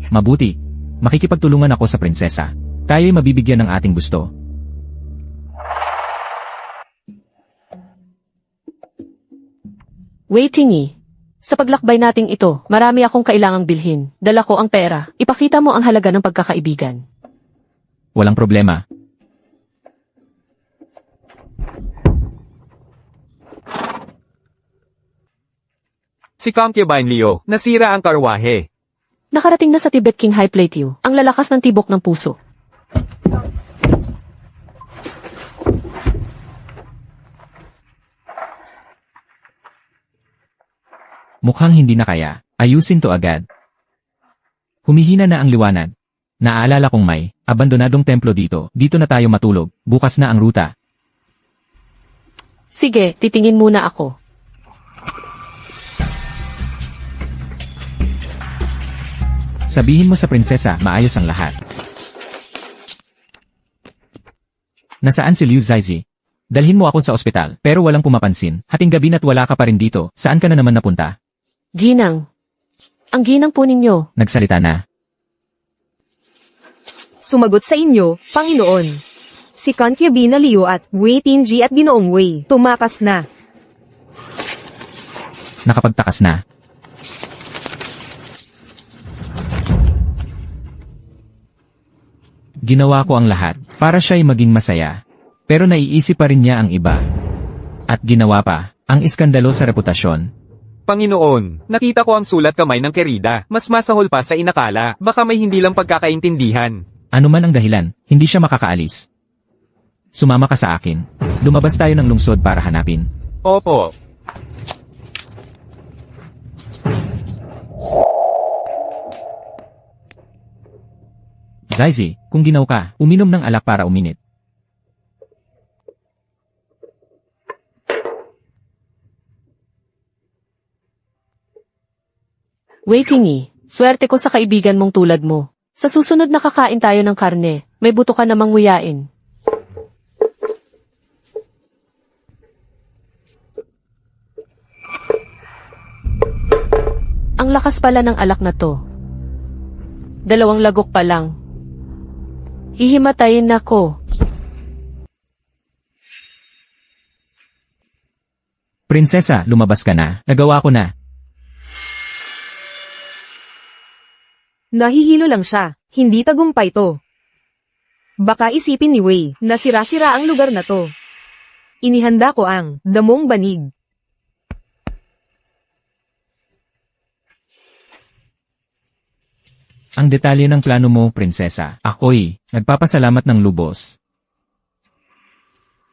Mabuti. Makikipagtulungan ako sa prinsesa. Tayo'y mabibigyan ng ating gusto. Waitingi. Sa paglakbay nating ito, marami akong kailangang bilhin. Dala ko ang pera. Ipakita mo ang halaga ng pagkakaibigan. Walang problema. Si Concubine Leo, nasira ang karwahe. Nakarating na sa Tibet King High Plateau, ang lalakas ng tibok ng puso. Mukhang hindi na kaya. Ayusin to agad. Humihina na ang liwanag. Naaalala kong may abandonadong templo dito. Dito na tayo matulog. Bukas na ang ruta. Sige, titingin muna ako. Sabihin mo sa prinsesa, maayos ang lahat. Nasaan si Liu Zaizi? Dalhin mo ako sa ospital, pero walang pumapansin. Hating gabi na't wala ka pa rin dito. Saan ka na naman napunta? Ginang. Ang ginang po ninyo. Nagsalita na. Sumagot sa inyo, Panginoon. Si Concubine Leo at Wei Tinji at Ginoong Wei, tumakas na. Nakapagtakas na. Ginawa ko ang lahat para siya'y maging masaya. Pero naiisip pa rin niya ang iba. At ginawa pa ang iskandalo sa reputasyon. Panginoon, nakita ko ang sulat kamay ng Kerida. Mas masahol pa sa inakala. Baka may hindi lang pagkakaintindihan. Ano man ang dahilan, hindi siya makakaalis. Sumama ka sa akin. Lumabas tayo ng lungsod para hanapin. Opo. Zaizi, kung ginaw ka, uminom ng alak para uminit. Waitingi. Swerte ko sa kaibigan mong tulad mo. Sa susunod na kakain tayo ng karne, may buto ka namang nguyain. Ang lakas pala ng alak na to. 2 lagok pa lang. Hihimatayin na ko. Prinsesa, lumabas ka na. Nagawa ko na. Nahihilo lang siya, hindi tagumpay to. Baka isipin ni Wei na sira-sira ang lugar na to. Inihanda ko ang damong banig. Ang detalye ng plano mo, prinsesa. Ako'y nagpapasalamat ng lubos.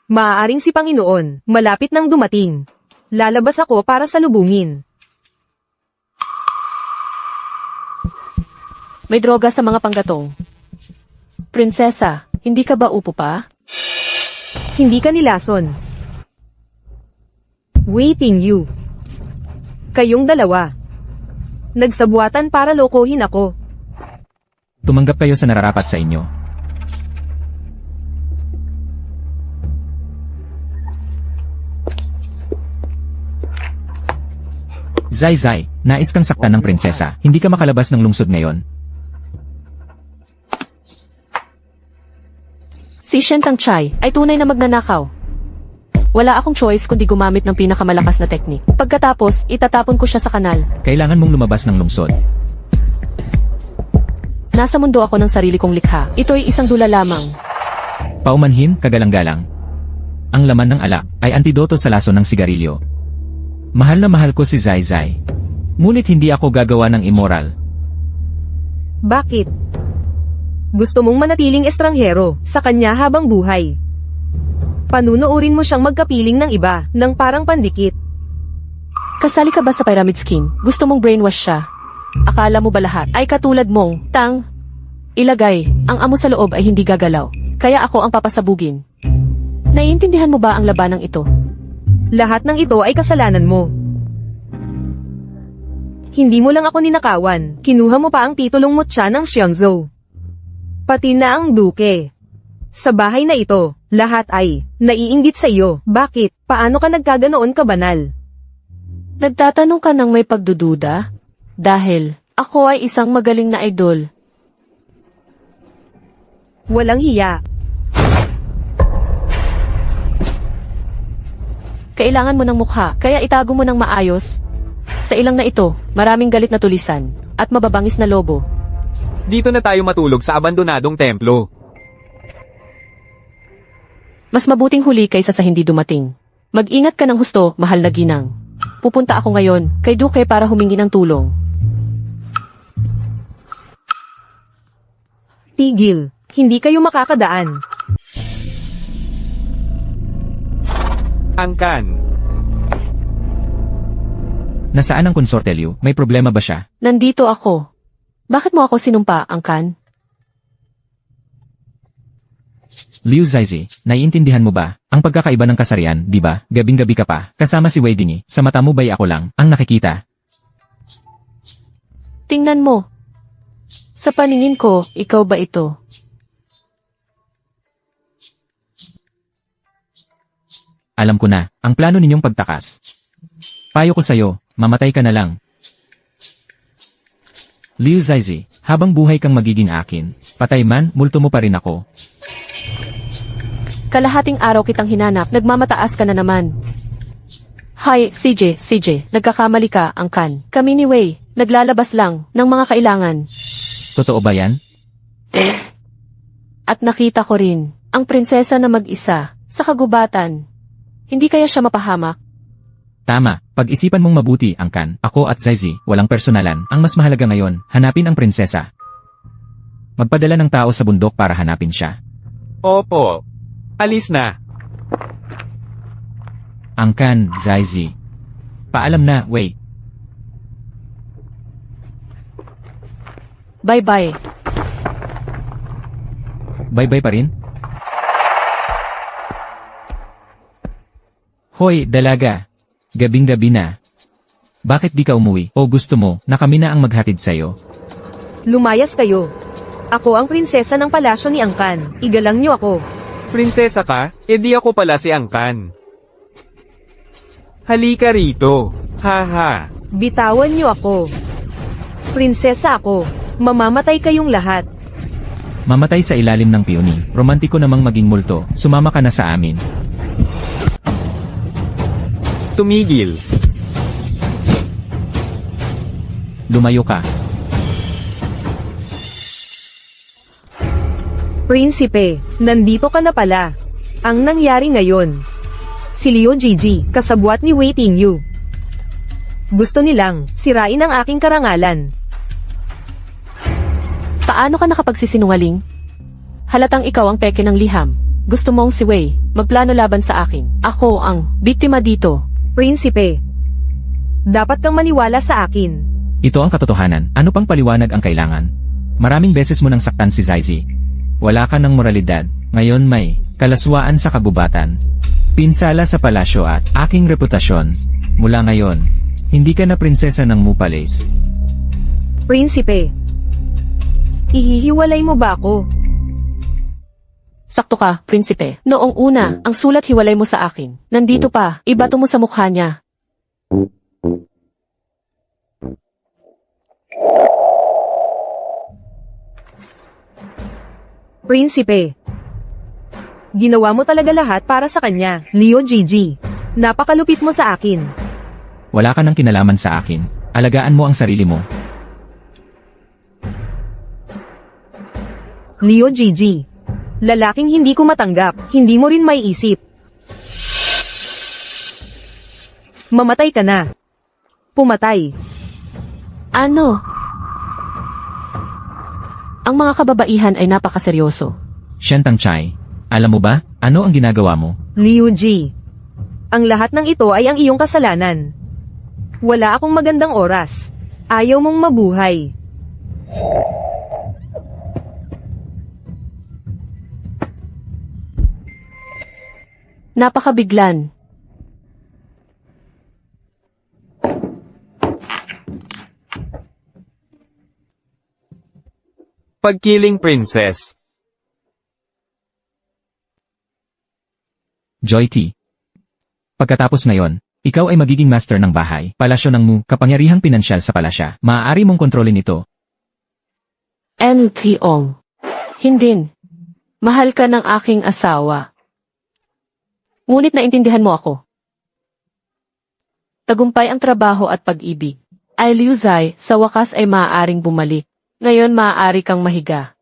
Maaaring si Panginoon, malapit nang dumating. Lalabas ako para salubungin. May droga sa mga panggatong. Prinsesa, hindi ka ba upo pa? Hindi ka nilason. Waiting you. Kayong dalawa. Nagsabuatan para lokohin ako. Tumanggap kayo sa nararapat sa inyo. Zai, nais kang saktan ng prinsesa. Hindi ka makalabas ng lungsod ngayon. Si Shentang Chai ay tunay na magnanakaw. Wala akong choice kundi gumamit ng pinakamalakas na teknik. Pagkatapos, itatapon ko siya sa kanal. Kailangan mong lumabas ng lungsod. Nasa mundo ako ng sarili kong likha. Ito'y isang dula lamang. Paumanhin, kagalang-galang. Ang laman ng alak ay antidoto sa lason ng sigarilyo. Mahal na mahal ko si Zai. Ngunit hindi ako gagawa ng immoral. Bakit? Gusto mong manatiling estranghero sa kanya habang buhay. Panunuorin mo siyang magkapiling ng iba, ng parang pandikit. Kasali ka ba sa pyramid scheme? Gusto mong brainwash siya? Akala mo ba lahat ay katulad mong ilagay, ang amo sa loob ay hindi gagalaw. Kaya ako ang papasabugin. Naiintindihan mo ba ang labanang ito? Lahat ng ito ay kasalanan mo. Hindi mo lang ako ninakawan, kinuha mo pa ang titulong mutya ng Xiangzhou. Pati na ang duke. Sa bahay na ito, Lahat ay naiinggit sa iyo. Bakit? Paano ka nagkaganoon ka banal? Nagtatanong ka ng may pagdududa? Dahil ako ay isang magaling na idol. Walang hiya. Kailangan mo ng mukha, kaya itago mo ng maayos. Sa ilang na ito, maraming galit na tulisan, at mababangis na lobo. Dito na tayo matulog sa abandonadong templo. Mas mabuting huli kaysa sa hindi dumating. Mag-ingat ka ng husto, mahal na ginang. Pupunta ako ngayon, kay Duque para humingi ng tulong. Tigil. Hindi kayo makakadaan. Angkan. Nasaan ang konsorte Liu? May problema ba siya? Nandito ako. Bakit mo ako sinumpa, Angkan? Liu Zaizi, naiintindihan mo ba? Ang pagkakaiba ng kasarian, di ba? Gabing-gabi ka pa, kasama si Wei Dingi. Sa mata mo ba'y ako lang, ang nakikita? Tingnan mo. Sa paningin ko, ikaw ba ito? Alam ko na, ang plano ninyong pagtakas. Payo ko sa'yo, mamatay ka na lang. Liu Zaizi, habang buhay kang magiging akin. Patay man, multo mo pa rin ako. Kalahating araw kitang hinanap, nagmamataas ka na naman. Hi, CJ, nagkakamali ka, Angkan. Kami ni Wei, naglalabas lang ng mga kailangan. Totoo ba yan? At nakita ko rin, ang prinsesa na mag-isa, sa kagubatan. Hindi kaya siya mapahamak? Tama, pag-isipan mong mabuti, Angkan. Ako at Zaizi, walang personalan. Ang mas mahalaga ngayon, hanapin ang prinsesa. Magpadala ng tao sa bundok para hanapin siya. Opo. Alis na. Angkan, Zaizi. Paalam na, Wei. Bye-bye. Bye-bye pa rin? Hoy, dalaga. Gabing-gabi na. Bakit di ka umuwi? O gusto mo na kami na ang maghatid sa'yo? Lumayas kayo. Ako ang prinsesa ng palasyo ni Angkan. Igalang niyo ako. Prinsesa ka? E di ako pala si Angkan. Halika rito. Haha. Bitawan niyo ako. Prinsesa ako. Mamamatay kayong lahat. Mamatay sa ilalim ng piyoni. Romantiko namang maging multo. Sumama ka na sa amin. Tumigil. Lumayo ka. Prinsipe, nandito ka na pala. Ang nangyari ngayon. Si Liu Gigi, kasabwat ni Wei Tingyu. Gusto nilang sirain ang aking karangalan. Paano ka nakapagsisinungaling? Halatang ikaw ang peke ng liham. Gusto mong si Wei, magplano laban sa akin. Ako ang biktima dito. Prinsipe, dapat kang maniwala sa akin. Ito ang katotohanan. Ano pang paliwanag ang kailangan? Maraming beses mo nang saktan si Zaizi. Wala ka ng moralidad. Ngayon may kalaswaan sa kabubatan. Pinsala sa palasyo at aking reputasyon. Mula ngayon, hindi ka na prinsesa ng Mupales. Prinsipe, ihihiwalay mo ba ako? Sakto ka, prinsipe. Noong una, ang sulat hiwalay mo sa akin. Nandito pa, ibato mo sa mukha niya. Prinsipe, ginawa mo talaga lahat para sa kanya, Liu Gigi. Napakalupit mo sa akin. Wala ka ng kinalaman sa akin. Alagaan mo ang sarili mo. Liu Gigi, lalaking hindi ko matanggap, hindi mo rin maiisip. Mamatay ka na. Pumatay. Ano? Ang mga kababaihan ay napakaseryoso. Shentang Chai, alam mo ba, ano ang ginagawa mo? Liu Ji, ang lahat ng ito ay ang iyong kasalanan. Wala akong magandang oras. Ayaw mong mabuhay. Napakabiglan. Pagkiling princess. Joy T. Pagkatapos ngayon, ikaw ay magiging master ng bahay, palasyo ng Mu, kapangyarihang pinansyal sa palasya. Maaari mong kontrolin ito. NT Ong. Hindi. Mahal ka ng aking asawa. Ngunit naintindihan mo ako. Tagumpay ang trabaho at pag-ibig. Ay Liu Zai, sa wakas ay maaaring bumalik. Ngayon maaari kang mahiga.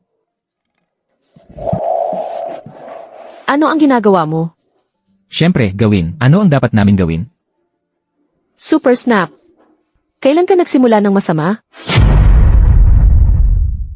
Ano ang ginagawa mo? Siyempre, gawin. Ano ang dapat namin gawin? Super Snap. Kailan ka nagsimula ng masama?